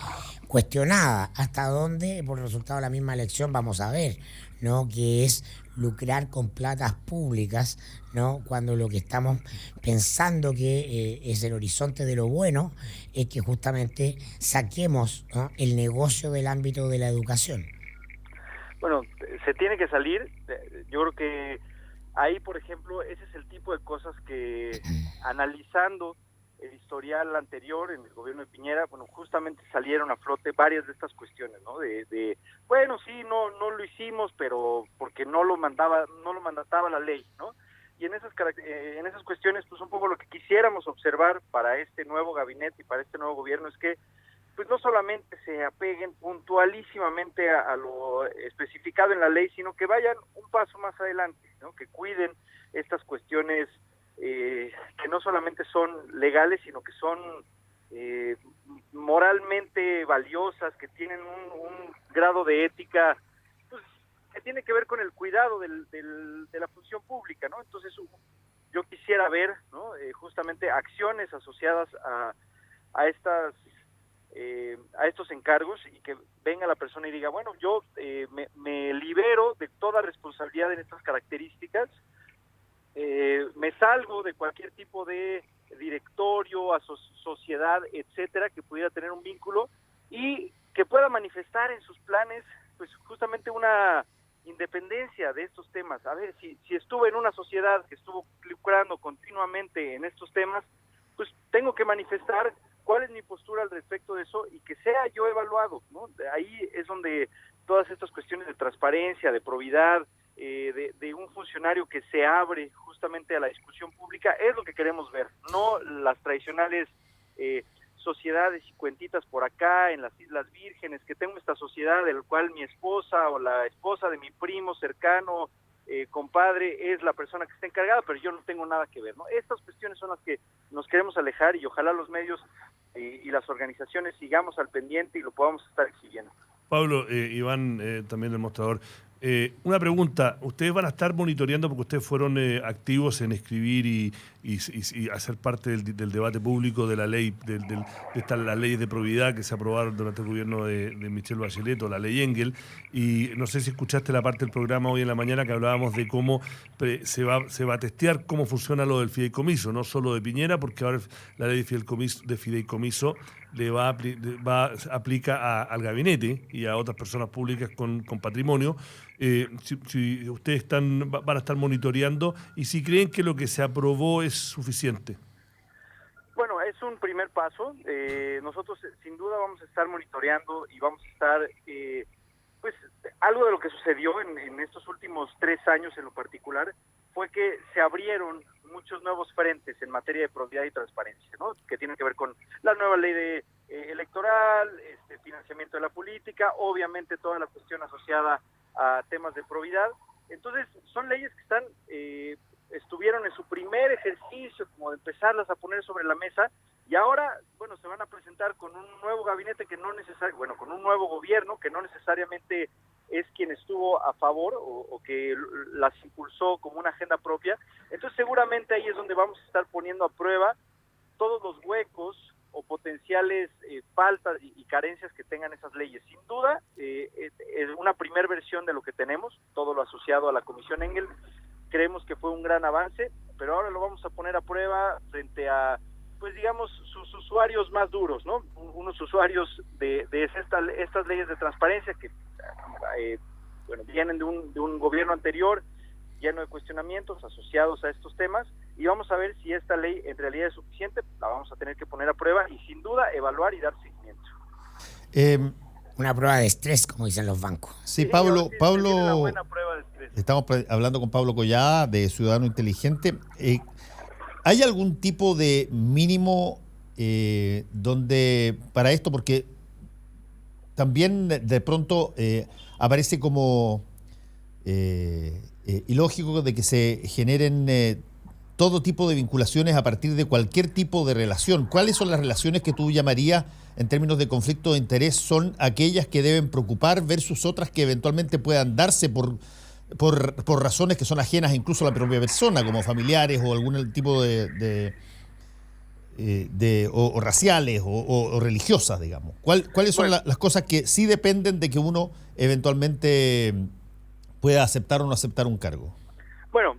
cuestionada. Hasta dónde, por el resultado de la misma elección, vamos a ver, ¿no? Que es lucrar con platas públicas, ¿no? Cuando lo que estamos pensando que es el horizonte de lo bueno es que justamente saquemos, ¿no?, el negocio del ámbito de la educación. Bueno, se tiene que salir. Yo creo que ahí, por ejemplo, ese es el tipo de cosas que, analizando el historial anterior en el gobierno de Piñera, bueno, justamente salieron a flote varias de estas cuestiones, ¿no? Bueno, sí, no lo hicimos, pero porque no lo mandataba la ley, ¿no? Y en esas cuestiones, pues un poco lo que quisiéramos observar para este nuevo gabinete y para este nuevo gobierno es que, pues no solamente se apeguen puntualísimamente a lo especificado en la ley, sino que vayan un paso más adelante, ¿no? Que cuiden estas cuestiones que no solamente son legales, sino que son moralmente valiosas, que tienen un grado de ética, pues, que tiene que ver con el cuidado de la función pública, ¿no? Entonces yo quisiera ver, ¿no? Justamente acciones asociadas a estos encargos, y que venga la persona y diga, bueno, yo me libero de toda responsabilidad en estas características, me salgo de cualquier tipo de directorio, sociedad, etcétera, que pudiera tener un vínculo, y que pueda manifestar en sus planes, pues justamente una independencia de estos temas. A ver, si estuve en una sociedad que estuvo lucrando continuamente en estos temas, pues tengo que manifestar cuál es mi postura al respecto de eso, y que sea yo evaluado, ¿no? Ahí es donde todas estas cuestiones de transparencia, de probidad, de un funcionario que se abre justamente a la discusión pública, es lo que queremos ver, no las tradicionales sociedades y cuentitas por acá en las Islas Vírgenes, que tengo esta sociedad del cual mi esposa o la esposa de mi primo cercano, compadre, es la persona que está encargada, pero yo no tengo nada que ver, ¿no? Estas cuestiones son las que nos queremos alejar, y ojalá los medios y las organizaciones sigamos al pendiente y lo podamos estar exhibiendo. Pablo, Iván, también del Mostrador, Una pregunta, ¿ustedes van a estar monitoreando, porque ustedes fueron activos en escribir y hacer parte del debate público de la ley, las leyes de probidad que se aprobaron durante el gobierno de Michelle Bachelet, o la ley Engel? Y no sé si escuchaste la parte del programa hoy en la mañana que hablábamos de cómo se va a testear cómo funciona lo del fideicomiso, no solo de Piñera, porque ahora la ley de fideicomiso aplica al gabinete y a otras personas públicas con patrimonio. Si ustedes van a estar monitoreando y si creen que lo que se aprobó es suficiente. Bueno, es un primer paso. Nosotros sin duda vamos a estar monitoreando y vamos a estar, pues algo de lo que sucedió en estos últimos 3 años en lo particular fue que se abrieron muchos nuevos frentes en materia de probidad y transparencia, ¿no? Que tienen que ver con la nueva ley electoral, financiamiento de la política, obviamente toda la cuestión asociada a temas de probidad. Entonces, son leyes que estuvieron en su primer ejercicio, como de empezarlas a poner sobre la mesa, y ahora, bueno, se van a presentar con un nuevo gabinete con un nuevo gobierno que no necesariamente es quien estuvo a favor o que las impulsó como una agenda propia. Entonces, seguramente ahí es donde vamos a estar poniendo a prueba todos los huecos o potenciales faltas y carencias que tengan esas leyes. Sin duda, es una primera versión de lo que tenemos, todo lo asociado a la Comisión Engel. Creemos que fue un gran avance, pero ahora lo vamos a poner a prueba frente a, pues digamos, sus usuarios más duros, ¿no? Unos usuarios de estas leyes de transparencia que vienen de un gobierno anterior lleno de cuestionamientos asociados a estos temas, y vamos a ver si esta ley en realidad es suficiente. La vamos a tener que poner a prueba y sin duda evaluar y dar seguimiento. Una prueba de estrés, como dicen los bancos. Sí, Pablo, una buena prueba de estrés. Estamos hablando con Pablo Collada, de Ciudadano Inteligente. ¿Hay algún tipo de mínimo donde para esto? Porque también de pronto aparece como ilógico de que se generen todo tipo de vinculaciones a partir de cualquier tipo de relación. ¿Cuáles son las relaciones que tú llamarías en términos de conflicto de interés son aquellas que deben preocupar versus otras que eventualmente puedan darse por razones que son ajenas incluso a la propia persona, como familiares o algún tipo o raciales o religiosas, digamos? ¿Cuáles son las cosas que sí dependen de que uno eventualmente pueda aceptar o no aceptar un cargo? Bueno,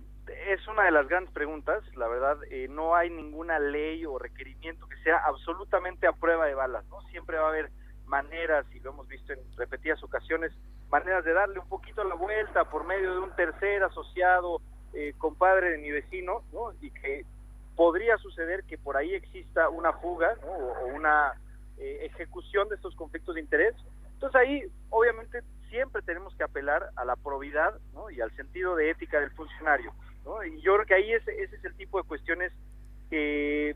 es una de las grandes preguntas. La verdad, no hay ninguna ley o requerimiento que sea absolutamente a prueba de balas, ¿no? Siempre va a haber maneras, y lo hemos visto en repetidas ocasiones, maneras de darle un poquito la vuelta por medio de un tercer asociado, compadre de mi vecino, ¿no? Y que podría suceder que por ahí exista una fuga, ¿no? o una ejecución de estos conflictos de interés. Entonces ahí, obviamente, siempre tenemos que apelar a la probidad, ¿no? Y al sentido de ética del funcionario, ¿no? Y yo creo que ahí ese es el tipo de cuestiones que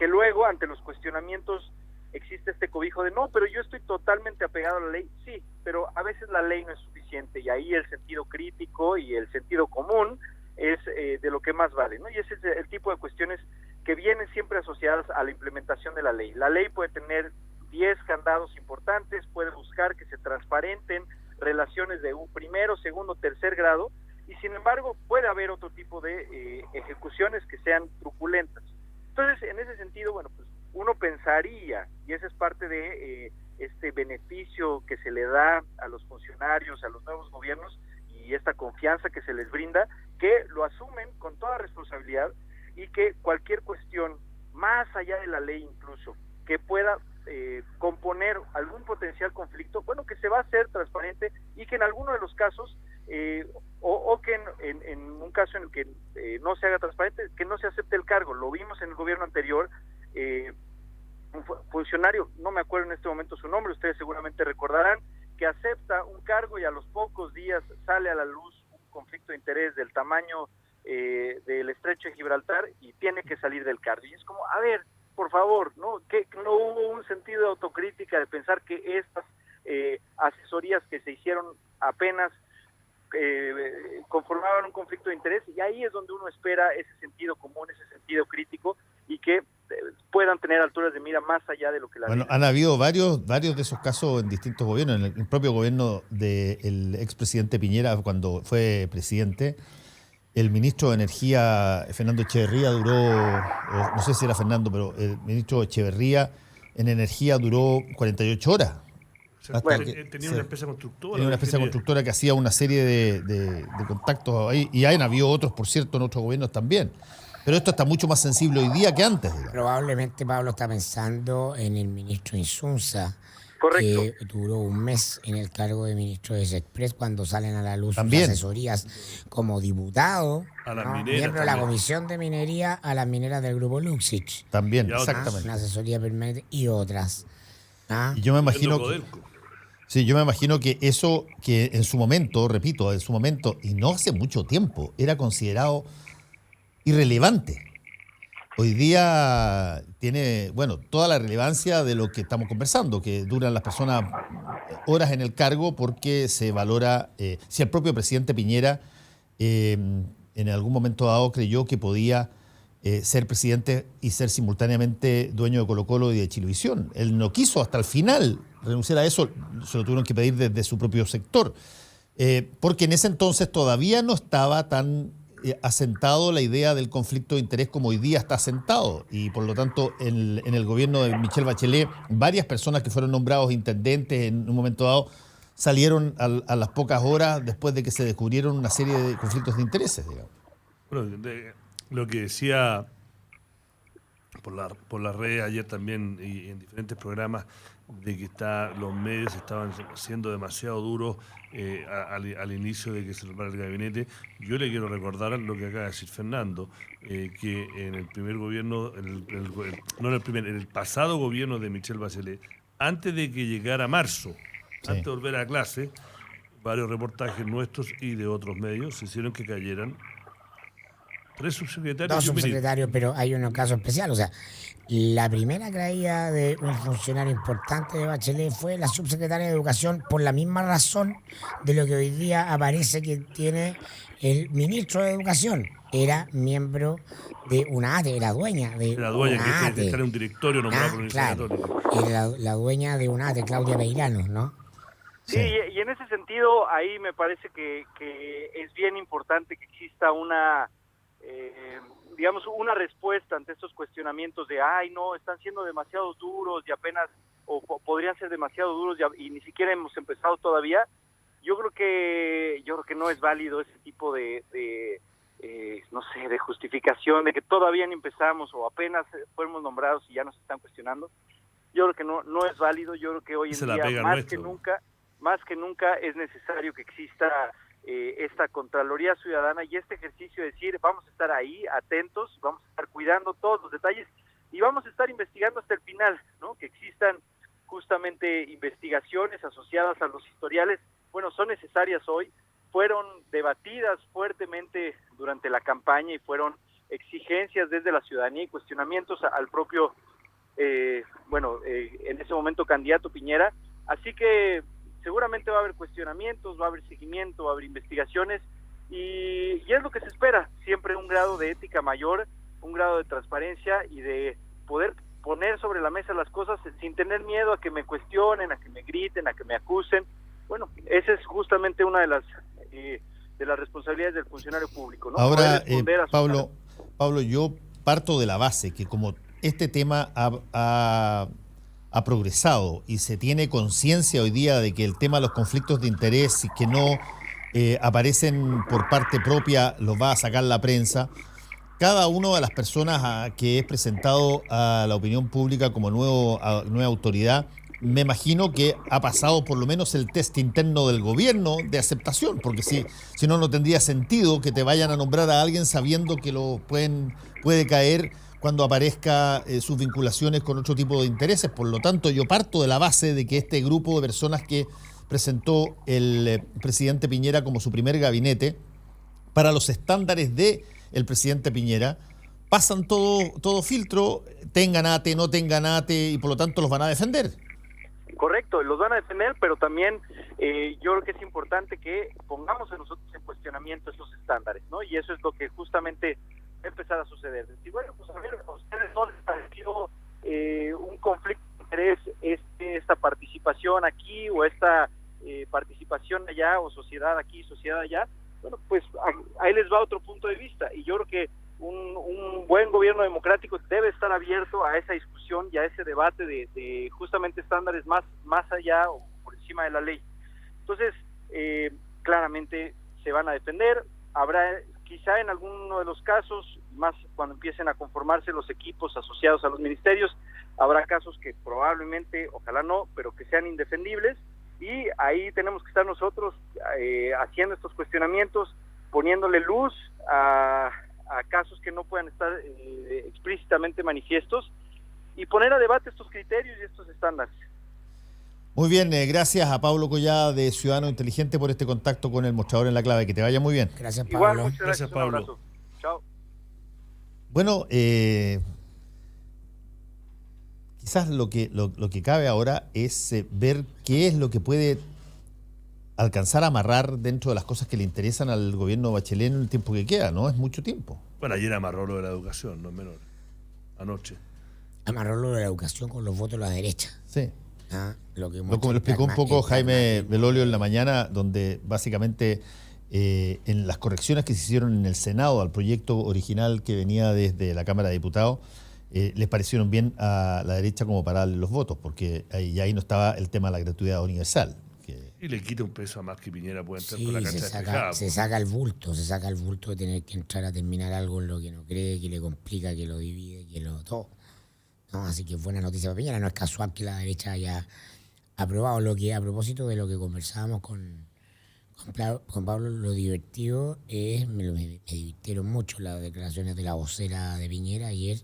luego, ante los cuestionamientos, existe este cobijo de no, pero yo estoy totalmente apegado a la ley. Sí, pero a veces la ley no es suficiente, y ahí el sentido crítico y el sentido común es de lo que más vale, ¿no? Y ese es el tipo de cuestiones que vienen siempre asociadas a la implementación de la ley. La ley puede tener 10 candados importantes, puede buscar que se transparenten relaciones de un primero, segundo, tercer grado, y sin embargo puede haber otro tipo de ejecuciones que sean truculentas. Entonces, en ese sentido, bueno, pues uno pensaría, y esa es parte de este beneficio que se le da a los funcionarios, a los nuevos gobiernos, y esta confianza que se les brinda, que lo asumen con toda responsabilidad, y que cualquier cuestión, más allá de la ley incluso, que pueda componer algún potencial conflicto, bueno, que se va a hacer transparente, y que en alguno de los casos, o que en un caso en el que no se haga transparente, que no se acepte el cargo. Lo vimos en el gobierno anterior, un funcionario, no me acuerdo en este momento su nombre, ustedes seguramente recordarán, que acepta un cargo y a los pocos días sale a la luz un conflicto de interés del tamaño del Estrecho de Gibraltar y tiene que salir del cargo. Y es como, a ver, por favor, ¿no? Que no hubo un sentido de autocrítica, de pensar que estas asesorías que se hicieron apenas conformaban un conflicto de interés, y ahí es donde uno espera ese sentido común, ese sentido crítico, y que puedan tener alturas de mira más allá de lo que la Bueno, han habido varios de esos casos en distintos gobiernos. En el propio gobierno del expresidente Piñera, cuando fue presidente, el ministro de Energía, Fernando Echeverría, duró, no sé si era Fernando, pero el ministro Echeverría en Energía duró 48 horas. Tenía una empresa constructora. Tenía una empresa constructora que hacía una serie de contactos ahí, y han habido otros, por cierto, en otros gobiernos también. Pero esto está mucho más sensible hoy día que antes, digamos. Probablemente Pablo está pensando en el ministro Insunza, Correcto. que duró un mes en el cargo de ministro de Express cuando salen a la luz También. sus asesorías como diputado, A las ¿no? mineras miembro de la también. Comisión de Minería, a las mineras del grupo Luxich. También, Y a otras. exactamente. Una asesoría permanente y otras. ¿Ah? Y yo me imagino que, Codelco. sí, yo me imagino que eso, que en su momento, repito, en su momento, y no hace mucho tiempo, era considerado irrelevante. Hoy día tiene, bueno, toda la relevancia de lo que estamos conversando, que duran las personas horas en el cargo porque se valora, si el propio presidente Piñera en algún momento dado creyó que podía ser presidente y ser simultáneamente dueño de Colo-Colo y de Chilevisión. Él no quiso hasta el final renunciar a eso, se lo tuvieron que pedir desde su propio sector, porque en ese entonces todavía no estaba tan asentado la idea del conflicto de interés como hoy día está asentado, y por lo tanto en el gobierno de Michelle Bachelet varias personas que fueron nombrados intendentes en un momento dado salieron a las pocas horas después de que se descubrieron una serie de conflictos de intereses, digamos. Bueno, lo que decía por las redes ayer también y en diferentes programas, de que los medios estaban siendo demasiado duros al inicio de que se formara el gabinete. Yo le quiero recordar lo que acaba de decir Fernando, que en el primer gobierno, en el pasado gobierno de Michelle Bachelet, antes de que llegara marzo, antes de volver a clase, varios reportajes nuestros y de otros medios se hicieron que cayeran 3 subsecretarios. Dos y un ministro. subsecretarios, pero hay un caso especial. O sea, la primera caída de un funcionario importante de Bachelet fue la subsecretaria de Educación, por la misma razón de lo que hoy día aparece que tiene el ministro de Educación. Era miembro de una ATE, era dueña de La dueña una que tiene que ATE. estar en un directorio nombrado por la Universidad Claro, Católica. era la dueña de una ATE, Claudia Peirano, ¿no? Sí, y en ese sentido, ahí me parece que es bien importante que exista una respuesta ante estos cuestionamientos de, ay, no, están siendo demasiado duros y apenas, o podrían ser demasiado duros y ni siquiera hemos empezado todavía. Yo creo que no es válido ese tipo de justificación de que todavía no empezamos o apenas fuimos nombrados y ya nos están cuestionando. Yo creo que no es válido. Yo creo que hoy en día más que nunca es necesario que exista esta Contraloría Ciudadana y este ejercicio de decir, vamos a estar ahí atentos, vamos a estar cuidando todos los detalles y vamos a estar investigando hasta el final, ¿no? Que existan justamente investigaciones asociadas a los historiales. Bueno, son necesarias hoy, fueron debatidas fuertemente durante la campaña y fueron exigencias desde la ciudadanía y cuestionamientos al propio, en ese momento candidato Piñera. Así que seguramente va a haber cuestionamientos, va a haber seguimiento, va a haber investigaciones y es lo que se espera, siempre un grado de ética mayor, un grado de transparencia y de poder poner sobre la mesa las cosas sin tener miedo a que me cuestionen, a que me griten, a que me acusen. Bueno, esa es justamente una de las responsabilidades del funcionario público, ¿no? Ahora, Pablo, yo parto de la base que como este tema ha progresado y se tiene conciencia hoy día de que el tema de los conflictos de interés y que no aparecen por parte propia los va a sacar la prensa, cada una de las personas que es presentado a la opinión pública como nueva autoridad, me imagino que ha pasado por lo menos el test interno del gobierno de aceptación, porque si no tendría sentido que te vayan a nombrar a alguien sabiendo que puede caer cuando aparezca sus vinculaciones con otro tipo de intereses. Por lo tanto, yo parto de la base de que este grupo de personas que presentó el presidente Piñera como su primer gabinete, para los estándares de el presidente Piñera, pasan todo filtro, tengan ATE, no tengan ATE, y por lo tanto los van a defender. Correcto, los van a defender, pero también yo creo que es importante que pongamos a nosotros en cuestionamiento esos estándares, ¿no? Y eso es lo que justamente empezar a suceder. Decir, bueno, pues a ver, ¿a ustedes no les pareció un conflicto de interés esta participación aquí o esta participación allá o sociedad aquí, sociedad allá? Bueno, pues ahí les va otro punto de vista, y yo creo que un buen gobierno democrático debe estar abierto a esa discusión y a ese debate de justamente estándares más allá o por encima de la ley. Entonces, claramente se van a defender, habrá quizá en alguno de los casos, más cuando empiecen a conformarse los equipos asociados a los ministerios, habrá casos que probablemente, ojalá no, pero que sean indefendibles, y ahí tenemos que estar nosotros haciendo estos cuestionamientos, poniéndole luz a casos que no puedan estar explícitamente manifiestos, y poner a debate estos criterios y estos estándares. Muy bien, gracias a Pablo Collada de Ciudadano Inteligente por este contacto con el Mostrador en la Clave. Que te vaya muy bien. Gracias, Pablo. Igual, muchas gracias, Pablo. un abrazo. Chao. Bueno, quizás lo que cabe ahora es ver qué es lo que puede alcanzar a amarrar dentro de las cosas que le interesan al gobierno Bachelet en el tiempo que queda, ¿no? Es mucho tiempo. Bueno, ayer amarró lo de la educación, no es menor. Anoche. Amarró lo de la educación con los votos de la derecha. Sí. Lo que Como lo explicó un poco Jaime Belolio en la mañana, donde básicamente en las correcciones que se hicieron en el Senado al proyecto original que venía desde la Cámara de Diputados, les parecieron bien a la derecha como para darle los votos, porque ahí no estaba el tema de la gratuidad universal. Y le quita un peso a más que Piñera puede entrar Sí, con la cancha despejada. se saca el bulto de tener que entrar a terminar algo en lo que no cree, que le complica, que lo divide, que lo todo. No, así que buena noticia para Piñera. No es casual que la derecha haya aprobado lo que, a propósito de lo que conversábamos con Pablo, lo divertido es, me divirtieron mucho las declaraciones de la vocera de Piñera ayer,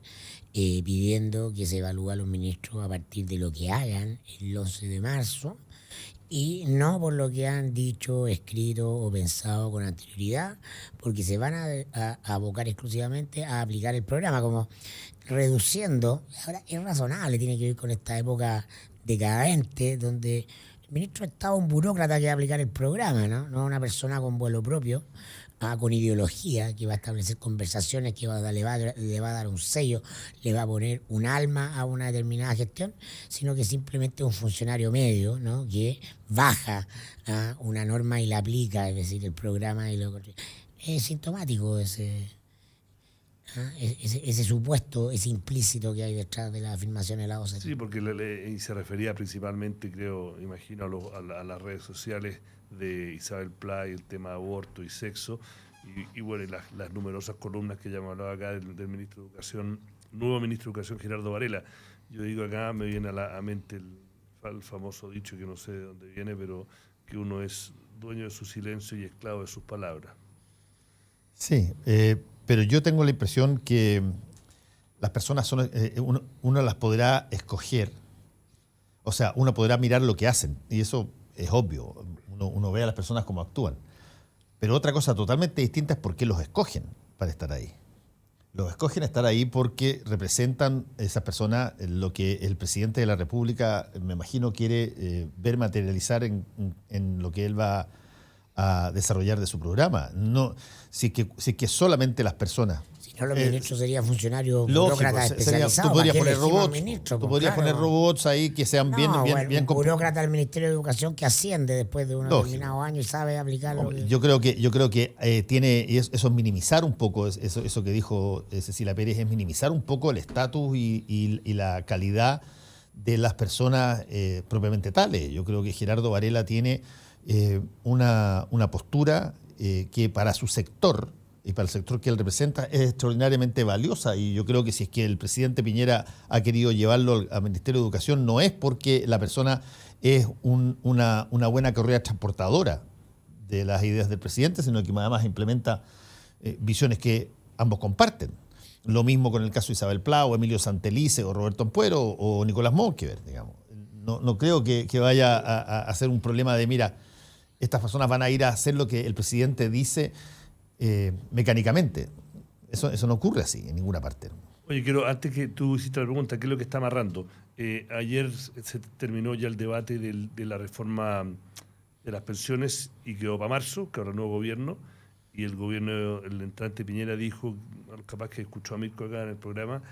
pidiendo que se evalúe a los ministros a partir de lo que hagan el 11 de marzo y no por lo que han dicho, escrito o pensado con anterioridad, porque se van a abocar exclusivamente a aplicar el programa, como reduciendo. Ahora es razonable, tiene que ver con esta época decadente donde el ministro de Estado es un burócrata que va a aplicar el programa, no una persona con vuelo propio, con ideología, que va a establecer conversaciones, que le va a dar un sello, le va a poner un alma a una determinada gestión, sino que simplemente es un funcionario medio, ¿no? Que baja una norma y la aplica, es decir, el programa y lo. Es sintomático ese supuesto, ese implícito que hay detrás de las afirmaciones de la OCDE. Sí, porque y se refería principalmente, imagino, a las redes sociales de Isabel Pla y el tema de aborto y sexo, y bueno, y las numerosas columnas que ya me hablaba acá del ministro de Educación, nuevo ministro de Educación, Gerardo Varela. Yo digo acá, me viene a la mente el famoso dicho, que no sé de dónde viene, pero que uno es dueño de su silencio y esclavo de sus palabras. Sí, pero yo tengo la impresión que las personas uno las podrá escoger, o sea, uno podrá mirar lo que hacen, y eso es obvio, uno ve a las personas cómo actúan, pero otra cosa totalmente distinta es por qué los escogen para estar ahí. Los escogen estar ahí porque representan esas personas lo que el presidente de la República, me imagino, quiere ver materializar en lo que él va a desarrollar de su programa. No, si es que solamente las personas. Si no, los ministros serían funcionarios lógico, burócratas especializados. Tú podrías poner robots. Tú podrías poner robots ahí que sean bien un burócrata del Ministerio de Educación que asciende después de un determinado año y sabe aplicarlo. Yo creo que tiene eso es minimizar un poco eso que dijo Cecilia Pérez, es minimizar un poco el estatus y la calidad de las personas propiamente tales. Yo creo que Gerardo Varela tiene una postura que para su sector y para el sector que él representa es extraordinariamente valiosa, y yo creo que si es que el presidente Piñera ha querido llevarlo al Ministerio de Educación no es porque la persona es una buena correa transportadora de las ideas del presidente, sino que además implementa visiones que ambos comparten. Lo mismo con el caso de Isabel Pla o Emilio Santelice o Roberto Ampuero o Nicolás Monkever, digamos. No creo que vaya a ser un problema de, mira, estas personas van a ir a hacer lo que el presidente dice mecánicamente. Eso no ocurre así en ninguna parte. Oye, antes que tú hiciste la pregunta, ¿qué es lo que está amarrando? Ayer se terminó ya el debate de la reforma de las pensiones y quedó para marzo, que ahora el nuevo gobierno, y el gobierno, el entrante Piñera dijo, capaz que escuchó a Mirko acá en el programa,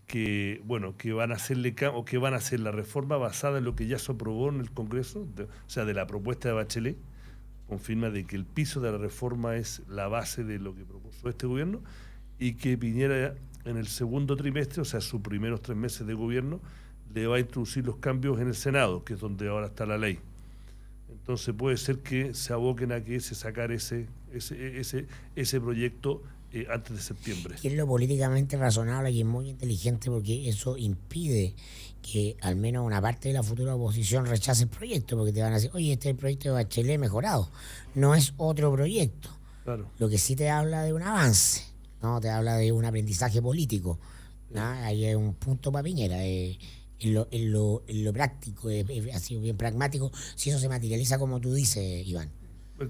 que van a hacer la reforma basada en lo que ya se aprobó en el Congreso, o sea, de la propuesta de Bachelet. Confirma de que el piso de la reforma es la base de lo que propuso este gobierno, y que Piñera en el segundo trimestre, o sea, sus primeros 3 meses de gobierno, le va a introducir los cambios en el Senado, que es donde ahora está la ley. Entonces puede ser que se aboquen a que sacar ese proyecto antes de septiembre. Que es lo políticamente razonable y es muy inteligente, porque eso impide que al menos una parte de la futura oposición rechace el proyecto, porque te van a decir, oye, este es el proyecto de Bachelet mejorado, no es otro proyecto. Claro. Lo que sí te habla de un avance, ¿no? Te habla de un aprendizaje político, ¿no? Ahí hay un punto para Piñera. En lo práctico, ha sido bien pragmático, si eso se materializa como tú dices, Iván.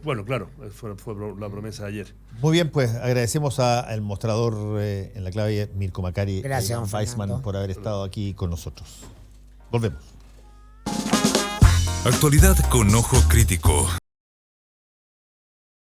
Bueno, claro, fue la promesa de ayer. Muy bien, pues agradecemos al mostrador en la clave, Mirko Macari, gracias, a Iván don Weissman, Fernando, por haber estado aquí con nosotros. Volvemos. Actualidad con ojo crítico.